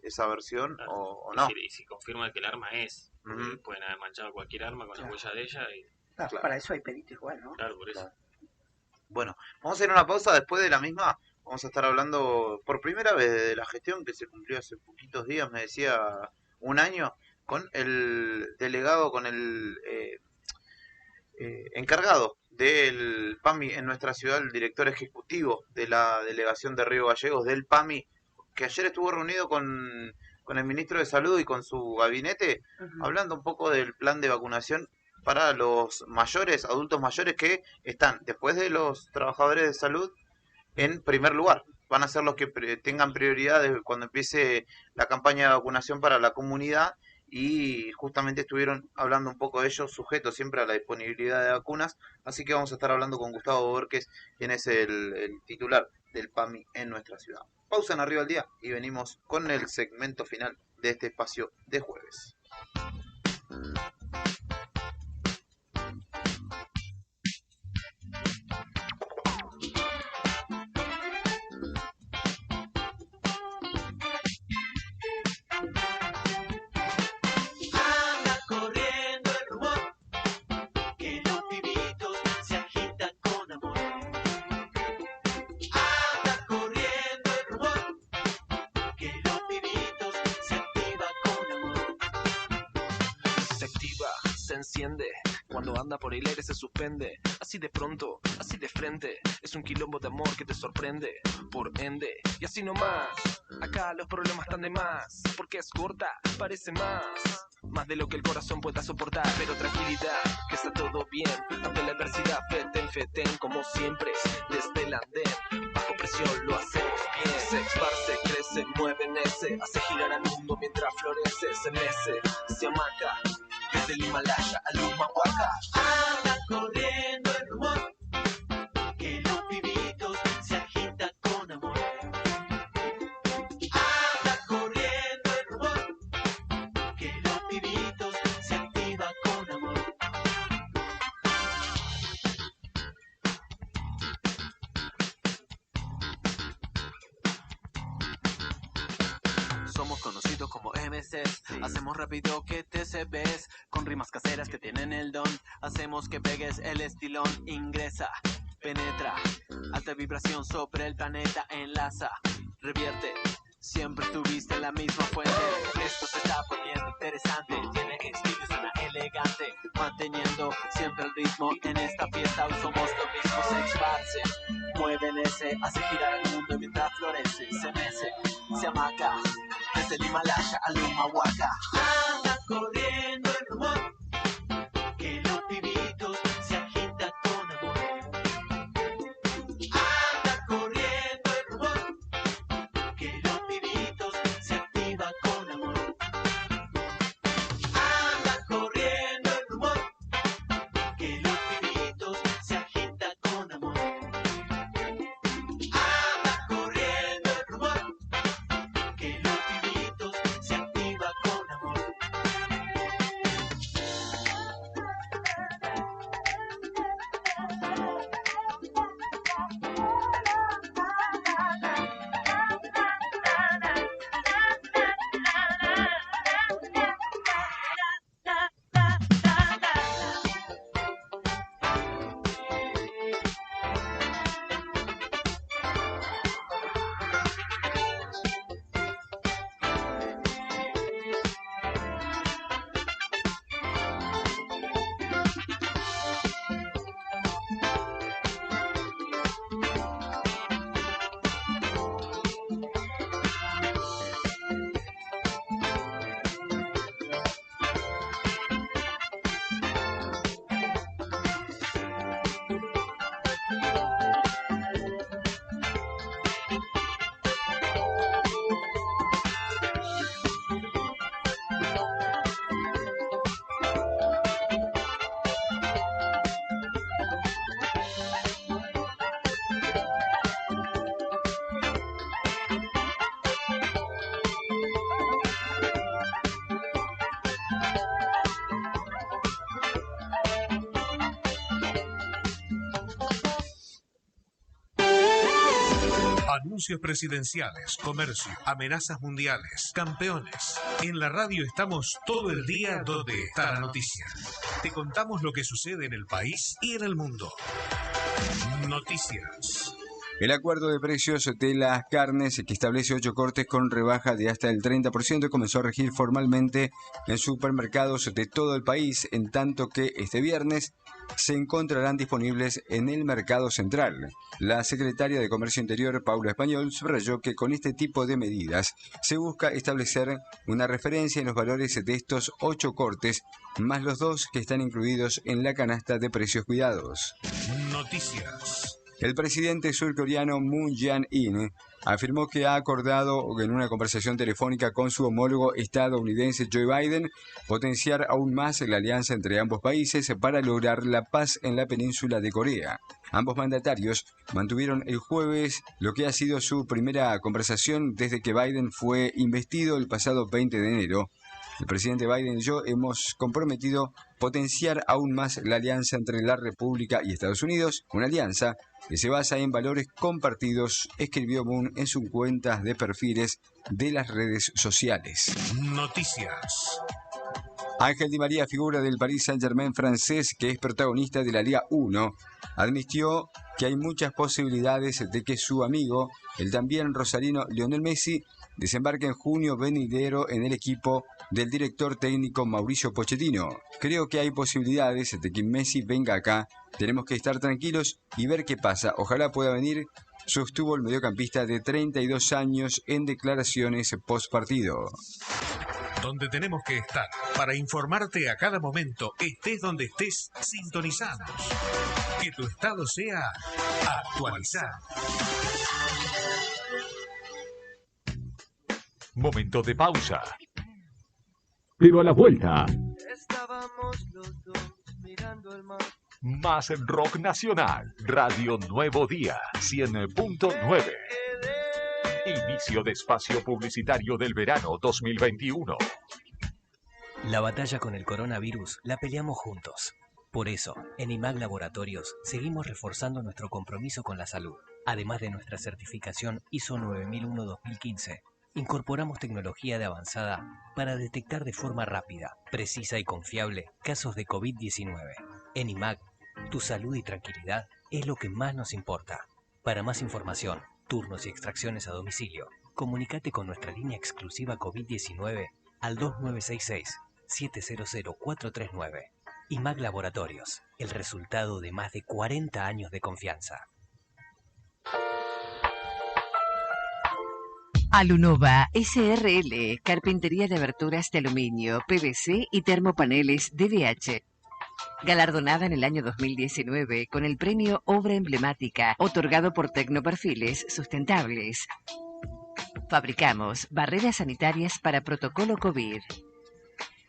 esa versión o no. Y si confirma que el arma es, porque pueden haber manchado cualquier arma con la huella de ella. Y... Claro, para eso hay perito igual, ¿no? Claro, por eso. Bueno, vamos a ir a una pausa. Después de la misma vamos a estar hablando por primera vez de la gestión que se cumplió hace poquitos días, me decía 1 año, con el delegado, con el encargado del PAMI en nuestra ciudad, el director ejecutivo de la delegación de Río Gallegos del PAMI, que ayer estuvo reunido con el ministro de Salud y con su gabinete, hablando un poco del plan de vacunación para los mayores, adultos mayores que están, después de los trabajadores de salud, en primer lugar. Van a ser los que tengan prioridad cuando empiece la campaña de vacunación para la comunidad, y justamente estuvieron hablando un poco de ellos, sujetos siempre a la disponibilidad de vacunas. Así que vamos a estar hablando con Gustavo Borges, quien es el titular del PAMI en nuestra ciudad. Pausa en Arriba al Día y venimos con el segmento final de este espacio de jueves. Anda corriendo el rumor que los pibitos se agitan con amor. Anda corriendo el rumor que los pibitos se activan con amor. Se activa, se enciende, cuando anda por el aire se suspende. Así de pronto, así de frente, es un quilombo de amor que te sorprende. Por ende, y así nomás, acá los problemas están de más, porque es corta, parece más de lo que el corazón pueda soportar. Pero tranquilidad, que está todo bien, ante la adversidad, feten, como siempre, desde el andén, bajo presión lo hacemos bien. Se esparce, crece, mueve, nece, hace girar al mundo mientras florece, se mece, se amaca, desde el Himalaya al Humahuaca. Anda corriendo el rumor que los pibitos se agitan con amor. Anda corriendo el rumor que los pibitos se activan con amor. Somos conocidos como MCs, hacemos rápido que te se ves, con rimas caseras que tienen el don, hacemos que pegues el estilón, ingresa, penetra, alta vibración sobre el planeta, enlaza, revierte, siempre estuviste en la misma fuente, esto se está poniendo interesante, tiene estilo y suena elegante, manteniendo siempre el ritmo en esta fiesta, hoy somos los mismos, se esparce, mueven ese, hace girar el mundo mientras florece, se mece, se amaca, desde el Himalaya al Humahuaca. Anda corriendo el rumor que los pibitos se agitan con amor. Anda corriendo el rumor que los pibitos se activan con amor. Anda corriendo el rumor que los pibitos se agitan con amor. Anda corriendo el rumor Anuncios presidenciales, comercio, amenazas mundiales, campeones. En la radio estamos todo el día donde está la noticia. Te contamos lo que sucede en el país y en el mundo. Noticias. El acuerdo de precios de las carnes, que establece 8 cortes con rebaja de hasta el 30%, comenzó a regir formalmente en supermercados de todo el país, en tanto que este viernes se encontrarán disponibles en el mercado central. La secretaria de Comercio Interior, Paula Español, subrayó que con este tipo de medidas se busca establecer una referencia en los valores de estos 8 cortes, más los 2 que están incluidos en la canasta de precios cuidados. Noticias. El presidente surcoreano Moon Jae-in afirmó que ha acordado en una conversación telefónica con su homólogo estadounidense Joe Biden potenciar aún más la alianza entre ambos países para lograr la paz en la península de Corea. Ambos mandatarios mantuvieron el jueves lo que ha sido su primera conversación desde que Biden fue investido el pasado 20 de enero. El presidente Biden y yo hemos comprometido potenciar aún más la alianza entre la República y Estados Unidos, una alianza que se basa en valores compartidos, escribió Moon en sus cuentas de perfiles de las redes sociales. Noticias. Ángel Di María, figura del Paris Saint-Germain francés, que es protagonista de la Liga 1, admitió que hay muchas posibilidades de que su amigo, el también rosarino Lionel Messi, desembarque en junio venidero en el equipo del director técnico Mauricio Pochettino. Creo que hay posibilidades de que Messi venga acá. Tenemos que estar tranquilos y ver qué pasa. Ojalá pueda venir, sostuvo el mediocampista de 32 años en declaraciones post partido. Donde tenemos que estar para informarte a cada momento, estés donde estés, sintonizados. Que tu estado sea actualizado. Momento de pausa. Pero a la vuelta, Estábamos los dos mirando el mar. más rock nacional. Radio Nuevo Día 100.9. Inicio de espacio publicitario del verano 2021. La batalla con el coronavirus la peleamos juntos. Por eso, en IMAG Laboratorios seguimos reforzando nuestro compromiso con la salud. Además de nuestra certificación ISO 9001-2015, incorporamos tecnología de avanzada para detectar de forma rápida, precisa y confiable casos de COVID-19. En IMAG, tu salud y tranquilidad es lo que más nos importa. Para más información, turnos y extracciones a domicilio, comunícate con nuestra línea exclusiva COVID-19 al 2966-700439. IMAG Laboratorios, el resultado de más de 40 años de confianza. Alunova SRL, carpintería de aberturas de aluminio, PVC y termopaneles DBH. Galardonada en el año 2019 con el premio Obra Emblemática, otorgado por Tecnoperfiles Sustentables. Fabricamos barreras sanitarias para protocolo COVID.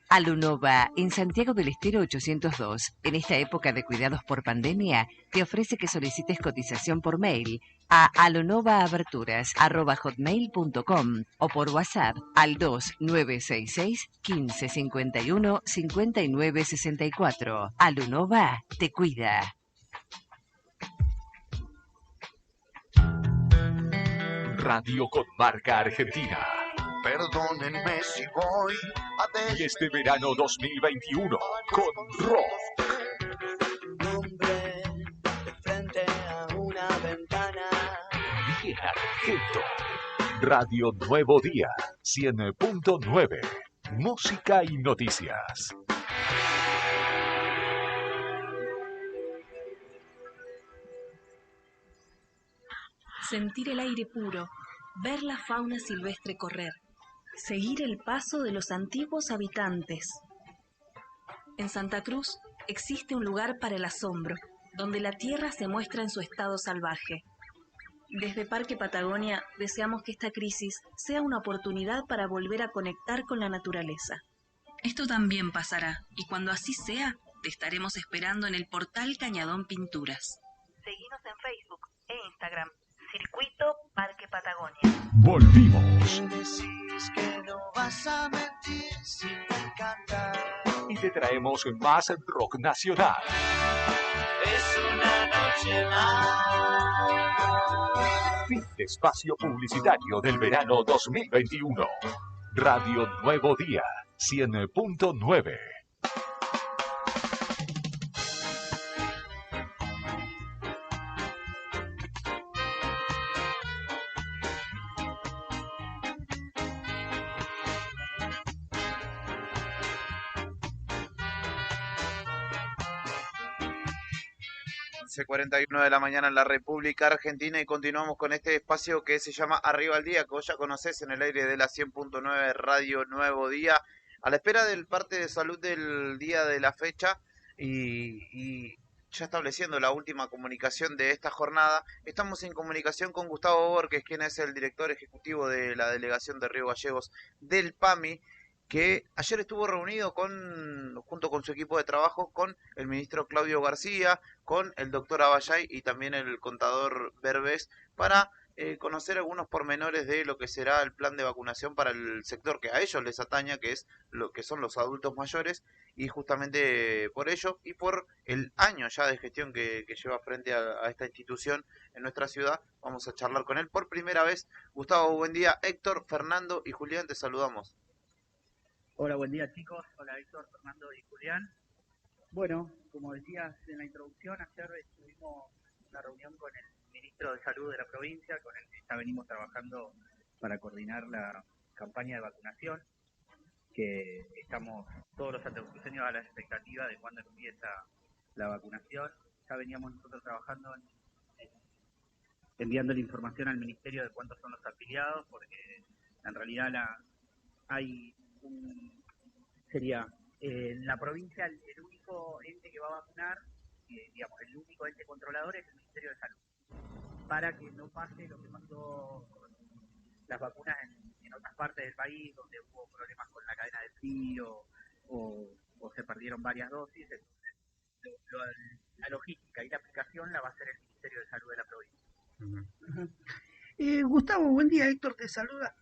Alunova, en Santiago del Estero 802. En esta época de cuidados por pandemia, te ofrece que solicites cotización por mail a alunovaaberturas@hotmail.com o por WhatsApp al 2966 1551 5964. Alunova te cuida. Radio con marca argentina. Perdónenme si voy a Y este verano 2021 con rock. nombre de frente a una ventana. Bien Argento. Radio Nuevo Día 100.9. Música y noticias. Sentir el aire puro, ver la fauna silvestre correr, seguir el paso de los antiguos habitantes. En Santa Cruz existe un lugar para el asombro, donde la tierra se muestra en su estado salvaje. Desde Parque Patagonia deseamos que esta crisis sea una oportunidad para volver a conectar con la naturaleza. Esto también pasará, y cuando así sea, te estaremos esperando en el portal Cañadón Pinturas. Seguinos en Facebook e Instagram. Circuito Parque Patagonia. Volvimos. Decís que no vas a mentir si me encanta. Y te traemos más rock nacional. es una noche más. Fin de espacio publicitario del verano 2021. Radio Nuevo Día, 100.9. Once 41 de la mañana en la República Argentina y continuamos con este espacio que se llama Arriba al Día, que vos ya conocés en el aire de la 100.9 Radio Nuevo Día, a la espera del parte de salud del día de la fecha y ya estableciendo la última comunicación de esta jornada. Estamos en comunicación con Gustavo Borges, quien es el director ejecutivo de la delegación de Río Gallegos del PAMI, que ayer estuvo reunido junto con su equipo de trabajo con el ministro Claudio García, con el doctor Abayay y también el contador Berbés para conocer algunos pormenores de lo que será el plan de vacunación para el sector que a ellos les ataña, que es lo que son los adultos mayores, y justamente por ello y por el año ya de gestión que lleva frente a esta institución en nuestra ciudad, vamos a charlar con él por primera vez. Gustavo, buen día. Héctor, Fernando y Julián, te saludamos. Hola, buen día chicos. Hola Héctor, Fernando y Julián. Bueno, como decías en la introducción, ayer tuvimos una reunión con el ministro de Salud de la provincia, con el que ya venimos trabajando para coordinar la campaña de vacunación, que estamos todos los santacruceños a la expectativa de cuándo empieza la vacunación. Ya veníamos nosotros trabajando enviando la información al ministerio de cuántos son los afiliados, porque en realidad sería en la provincia el único ente que va a vacunar, digamos, el único ente controlador es el Ministerio de Salud, para que no pase lo que pasó con las vacunas en otras partes del país, donde hubo problemas con la cadena de frío o se perdieron varias dosis. Entonces, la logística y la aplicación la va a hacer el Ministerio de Salud de la provincia. Gustavo, buen día. Héctor te saluda.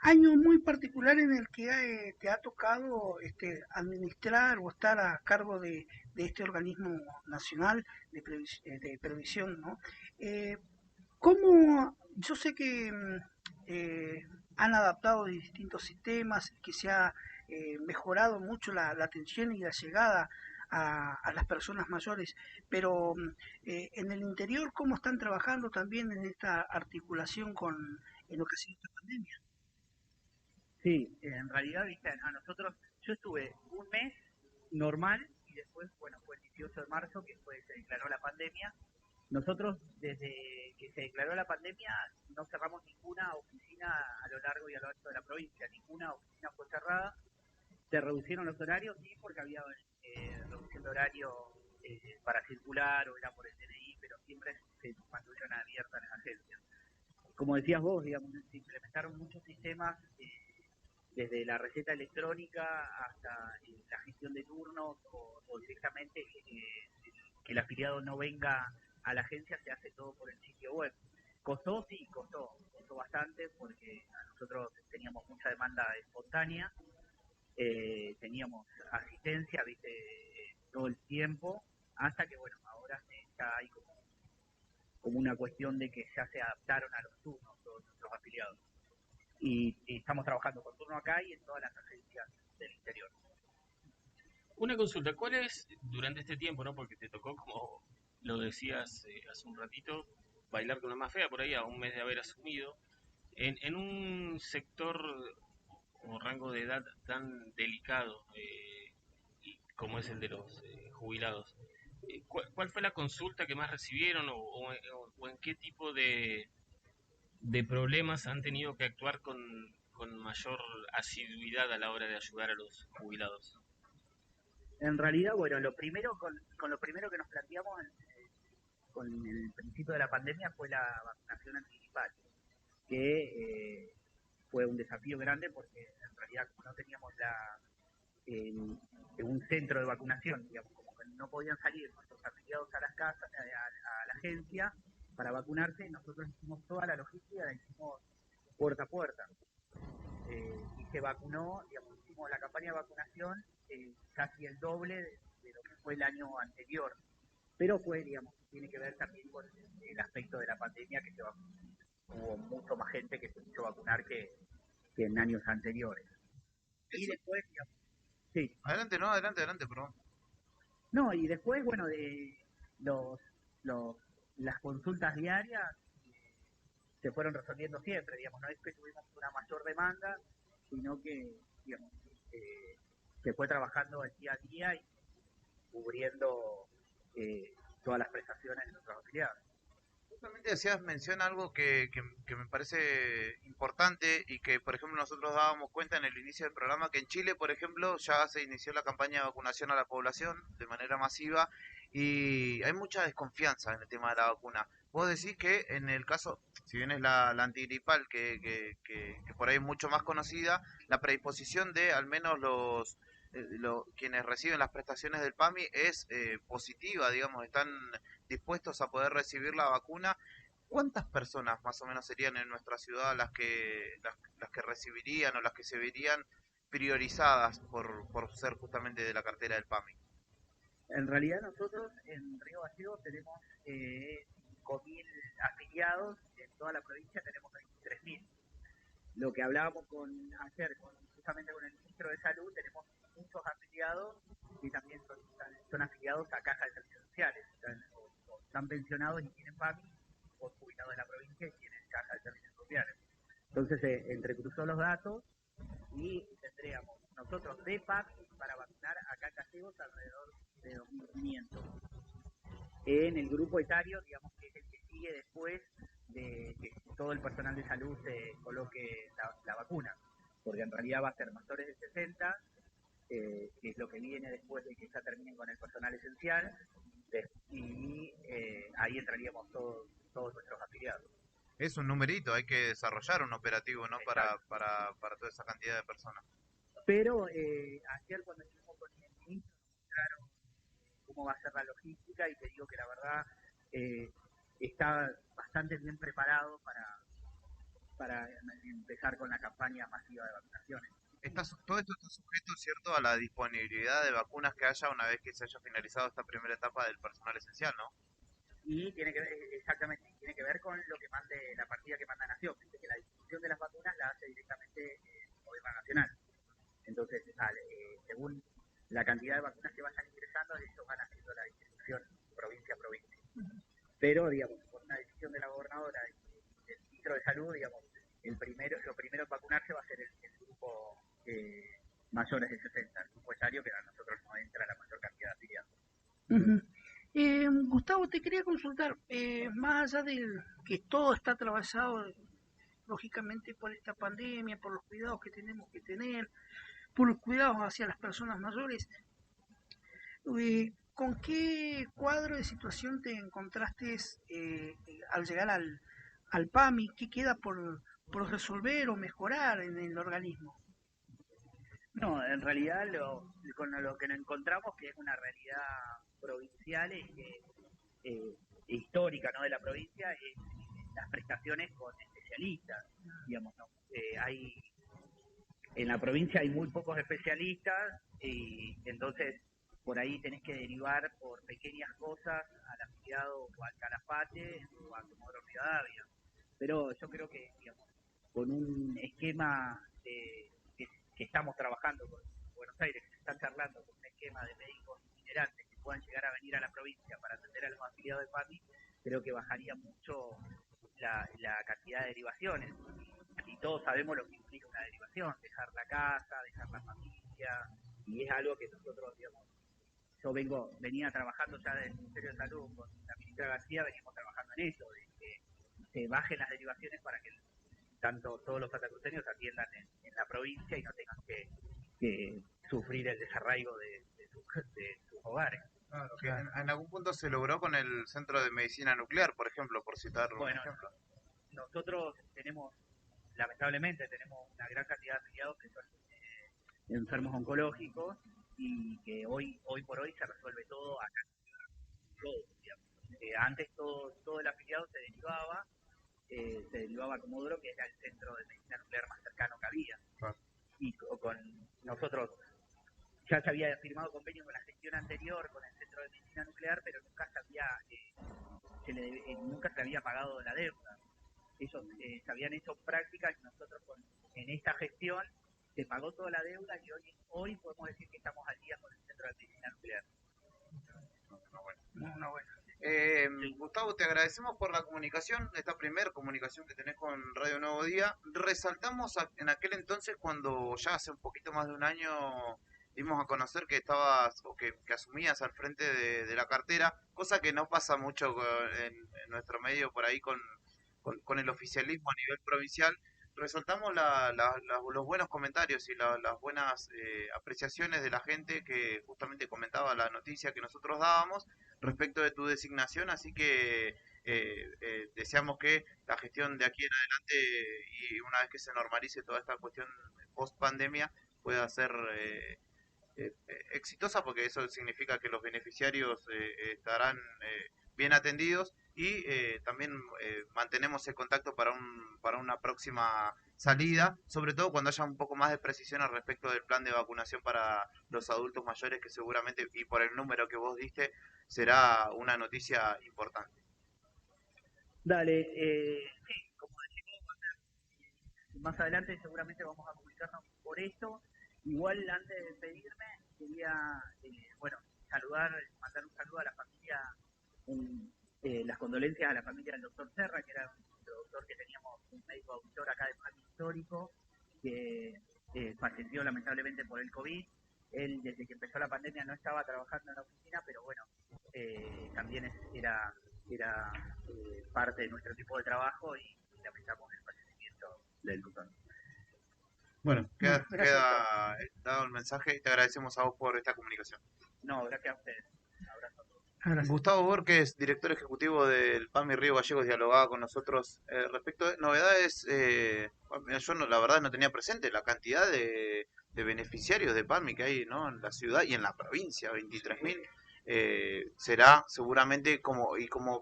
Año muy particular en el que te ha tocado administrar o estar a cargo de este organismo nacional de previsión, ¿no? ¿Cómo? Yo sé que han adaptado distintos sistemas, que se ha mejorado mucho la atención y la llegada a las personas mayores, pero en el interior, ¿cómo están trabajando también en esta articulación en lo que ha sido esta pandemia? Sí, en realidad, viste, a nosotros, yo estuve un mes normal y después, bueno, fue el 18 de marzo que se declaró la pandemia. Nosotros, desde que se declaró la pandemia, no cerramos ninguna oficina a lo largo y a lo ancho de la provincia, ninguna oficina fue cerrada. Se reducieron los horarios, sí, porque había reducción de horario para circular o era por el DNI, pero siempre se mantuvieron abiertas las agencias. Como decías vos, digamos, se implementaron muchos sistemas, desde la receta electrónica hasta la gestión de turnos o directamente que el afiliado no venga a la agencia, se hace todo por el sitio web. Costó bastante porque nosotros teníamos mucha demanda espontánea, teníamos asistencia, viste, todo el tiempo, hasta que bueno, ahora ya hay como una cuestión de que ya se adaptaron a los turnos todos los afiliados. Y estamos trabajando con turno acá y en todas las agencias del interior. Una consulta, ¿cuál es, durante este tiempo, no, porque te tocó, como lo decías hace un ratito, bailar con la más fea por ahí a un mes de haber asumido, en un sector o rango de edad tan delicado como es el de los jubilados, ¿cuál fue la consulta que más recibieron o en qué tipo de problemas han tenido que actuar con mayor asiduidad a la hora de ayudar a los jubilados? En realidad, bueno, con lo primero que nos planteamos con el principio de la pandemia fue la vacunación antigripal, que fue un desafío grande porque en realidad como no teníamos un centro de vacunación, digamos, como que no podían salir nuestros afiliados a las casas, a la agencia para vacunarse, nosotros hicimos toda la logística, la hicimos puerta a puerta. Y se vacunó, digamos, hicimos la campaña de vacunación casi el doble de lo que fue el año anterior. pero fue, digamos, tiene que ver también con el aspecto de la pandemia, que hubo mucho más gente que se quiso vacunar que en años anteriores. Y después, digamos, sí. Adelante, no, adelante, perdón. No, y después, bueno, de las consultas diarias se fueron resolviendo siempre, digamos, no es que tuvimos una mayor demanda, sino que, digamos, se fue trabajando el día a día y cubriendo todas las prestaciones de nuestros afiliados. Justamente hacías mención a algo que me parece importante y que, por ejemplo, nosotros dábamos cuenta en el inicio del programa, que en Chile, por ejemplo, ya se inició la campaña de vacunación a la población de manera masiva y hay mucha desconfianza en el tema de la vacuna. Vos decís que en el caso, si bien es la antigripal, que por ahí es mucho más conocida, la predisposición de al menos quienes reciben las prestaciones del PAMI es positiva, digamos, están dispuestos a poder recibir la vacuna. ¿Cuántas personas más o menos serían en nuestra ciudad las que recibirían o las que se verían priorizadas por ser justamente de la cartera del PAMI? En realidad nosotros en Río Gallegos tenemos 5.000 afiliados, en toda la provincia tenemos 23.000. Lo que hablábamos ayer justamente con el ministro de Salud, tenemos muchos afiliados que también son afiliados a cajas de servicios sociales, o están pensionados y tienen PAMI, o jubilados de la provincia y tienen cajas de servicios sociales. Entonces entrecruzó los datos y tendríamos nosotros de PAMI para vacunar acá en Gallegos alrededor de 2.500. En el grupo etario, digamos que es el que sigue después de que todo el personal de salud se coloque la vacuna, porque en realidad va a ser mayores de 60, que es lo que viene después de que ya terminen con el personal esencial, y ahí entraríamos todos nuestros afiliados. Es un numerito, hay que desarrollar un operativo, ¿no? Para toda esa cantidad de personas. Pero ayer cuando estuvimos con el ministro nos mostraron cómo va a ser la logística y te digo que la verdad está bastante bien preparado para empezar con la campaña masiva de vacunaciones. Todo esto está sujeto, ¿cierto?, a la disponibilidad de vacunas que haya una vez que se haya finalizado esta primera etapa del personal esencial, ¿no? Y tiene que ver, exactamente, tiene que ver con lo que mande la partida que manda Nación. Dice que la distribución de las vacunas la hace directamente el gobierno nacional. Entonces, según la cantidad de vacunas que vayan ingresando, ellos van haciendo la distribución provincia a provincia. Pero, digamos, por una decisión de la gobernadora y del ministro de Salud, digamos, lo primero en vacunarse va a ser el grupo mayores de 60, el grupo etario, que a nosotros nos entra la mayor cantidad de afiliados. Gustavo, te quería consultar, más allá de que todo está atravesado, lógicamente, por esta pandemia, por los cuidados que tenemos que tener, por los cuidados hacia las personas mayores, ¿con qué cuadro de situación te encontraste al llegar al PAMI? ¿Qué queda por resolver o mejorar en el organismo? No, en realidad con lo que nos encontramos, que es una realidad provincial histórica, ¿no?, de la provincia, es las prestaciones con especialistas, digamos, ¿no? En la provincia hay muy pocos especialistas y entonces por ahí tenés que derivar por pequeñas cosas al afiliado o al Calafate o a Comodoro Rivadavia. Pero yo creo que, digamos, con un esquema que estamos trabajando con Buenos Aires, que se está charlando con un esquema de médicos itinerantes que puedan llegar a venir a la provincia para atender a los afiliados de PAMI, creo que bajaría mucho la cantidad de derivaciones. Y todos sabemos lo que implica una derivación, dejar la casa, dejar la familia, y es algo que nosotros, digamos, yo venía trabajando ya desde el Ministerio de Salud con la ministra García, venimos trabajando en eso, de que se bajen las derivaciones para que tanto todos los santacruceños atiendan en la provincia y no tengan que sufrir el desarraigo de sus hogares. Claro, que en algún punto se logró con el Centro de Medicina Nuclear, por ejemplo, por citar un ejemplo. Nosotros lamentablemente tenemos una gran cantidad de afiliados que son enfermos oncológicos y que hoy por hoy se resuelve todo acá en la ciudad. Todo, digamos. Antes todo el afiliado se derivaba a Comodoro, que era el centro de medicina nuclear más cercano que había. Y con nosotros ya se había firmado convenio con la gestión anterior, con el Centro de Medicina Nuclear, pero nunca se había pagado la deuda. Ellos se habían hecho prácticas y nosotros en esta gestión se pagó toda la deuda y hoy podemos decir que estamos al día con el Centro de Medicina Nuclear. Gustavo, te agradecemos por la comunicación, esta primera comunicación que tenés con Radio Nuevo Día. Resaltamos en aquel entonces, cuando ya hace un poquito más de un año dimos a conocer que estabas o que asumías al frente de la cartera, cosa que no pasa mucho en nuestro medio por ahí con el oficialismo a nivel provincial. Resaltamos los buenos comentarios y las buenas apreciaciones de la gente que justamente comentaba la noticia que nosotros dábamos respecto de tu designación, así que deseamos que la gestión de aquí en adelante y una vez que se normalice toda esta cuestión post pandemia pueda ser exitosa, porque eso significa que los beneficiarios estarán bien atendidos y también mantenemos el contacto para una próxima salida, sobre todo cuando haya un poco más de precisión al respecto del plan de vacunación para los adultos mayores, que seguramente, y por el número que vos diste, será una noticia importante. Dale, sí, como decimos, más adelante seguramente vamos a comunicarnos por esto. Igual antes de despedirme, quería mandar un saludo a la familia, las condolencias a la familia del doctor Serra, que era un doctor que teníamos, un médico auditor acá de Parque Histórico, que falleció lamentablemente por el COVID. Él desde que empezó la pandemia no estaba trabajando en la oficina, pero bueno, también era parte de nuestro equipo de trabajo y lamentamos el fallecimiento del doctor. Bueno, queda dado el mensaje y te agradecemos a vos por esta comunicación. No, gracias a ustedes. Un abrazo a todos. Gracias. Gustavo Borges, director ejecutivo del PAMI Río Gallegos, dialogaba con nosotros respecto de novedades. Yo la verdad no tenía presente la cantidad de beneficiarios de PAMI que hay, ¿no?, en la ciudad y en la provincia, 23.000. Será seguramente como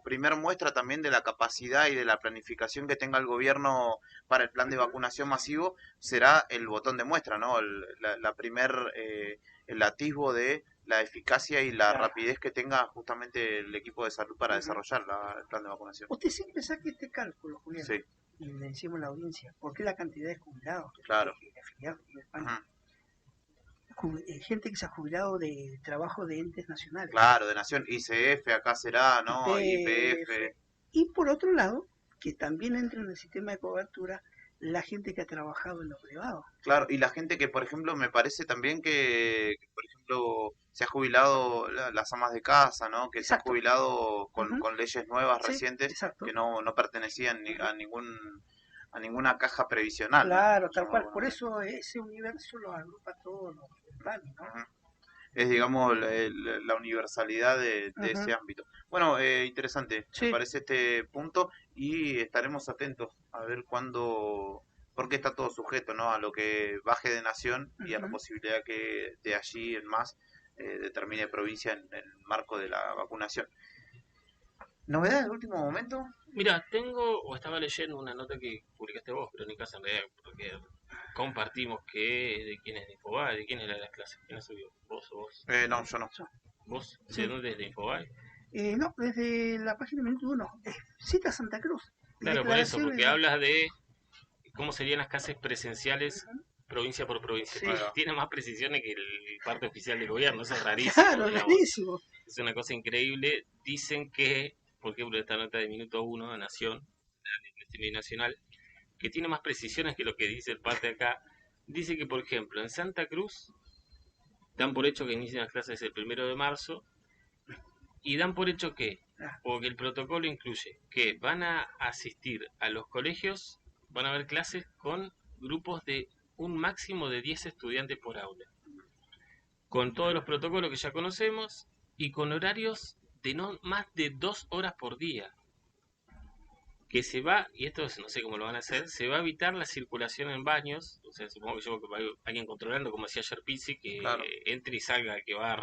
primer muestra también de la capacidad y de la planificación que tenga el gobierno para el plan de vacunación masivo, será el botón de muestra, ¿no? El atisbo de la eficacia y la rapidez que tenga justamente el equipo de salud para desarrollar el plan de vacunación. Usted siempre saque este cálculo, Julián, sí, y le decimos a la audiencia, ¿por qué la cantidad de jubilados? Claro. Gente que se ha jubilado de trabajo de entes nacionales. Claro, de Nación, ICF, acá será, ¿no? IPF. Y por otro lado, que también entra en el sistema de cobertura la gente que ha trabajado en lo privado. Claro, y la gente que, por ejemplo, me parece también que por ejemplo, se ha jubilado las amas de casa, ¿no? Que se ha jubilado con leyes nuevas recientes que no pertenecían a ninguna caja previsional. Claro, ¿no? Tal cual. Por eso ese universo lo agrupa todos los planes, ¿no? Es, digamos, la universalidad de ese ámbito. Bueno, interesante, me parece este punto, y estaremos atentos a ver cuándo, porque está todo sujeto, ¿no?, a lo que baje de Nación y a la posibilidad que de allí en más determine provincia en el marco de la vacunación. ¿Novedades del último momento? Mira, estaba leyendo una nota que publicaste vos, Crónicas, en realidad, porque compartimos que de quién es de Infobae, de quién era las clases, quién la subió, vos o vos. No, yo no. ¿Vos? Sí. ¿De dónde? ¿Desde Infobae? No, desde la página Minuto 1. Cita Santa Cruz. Claro, por eso, porque hablas de cómo serían las clases presenciales provincia por provincia. Sí. Tiene más precisiones que el parte oficial del gobierno, eso es rarísimo. Claro, rarísimo. Es una cosa increíble. Dicen que, por ejemplo, esta nota de Minuto 1 de Nación, de Nacional, que tiene más precisiones que lo que dice el parte acá, dice que, por ejemplo, en Santa Cruz dan por hecho que inician las clases el 1 de marzo y dan por hecho que, porque el protocolo incluye que van a asistir a los colegios, van a haber clases con grupos de un máximo de 10 estudiantes por aula, con todos los protocolos que ya conocemos y con horarios de no más de 2 horas por día. Que se va, y esto no sé cómo lo van a hacer, se va a evitar la circulación en baños, o sea, supongo que yo que va alguien controlando, como decía ayer Pizzi, que entre y salga, que va a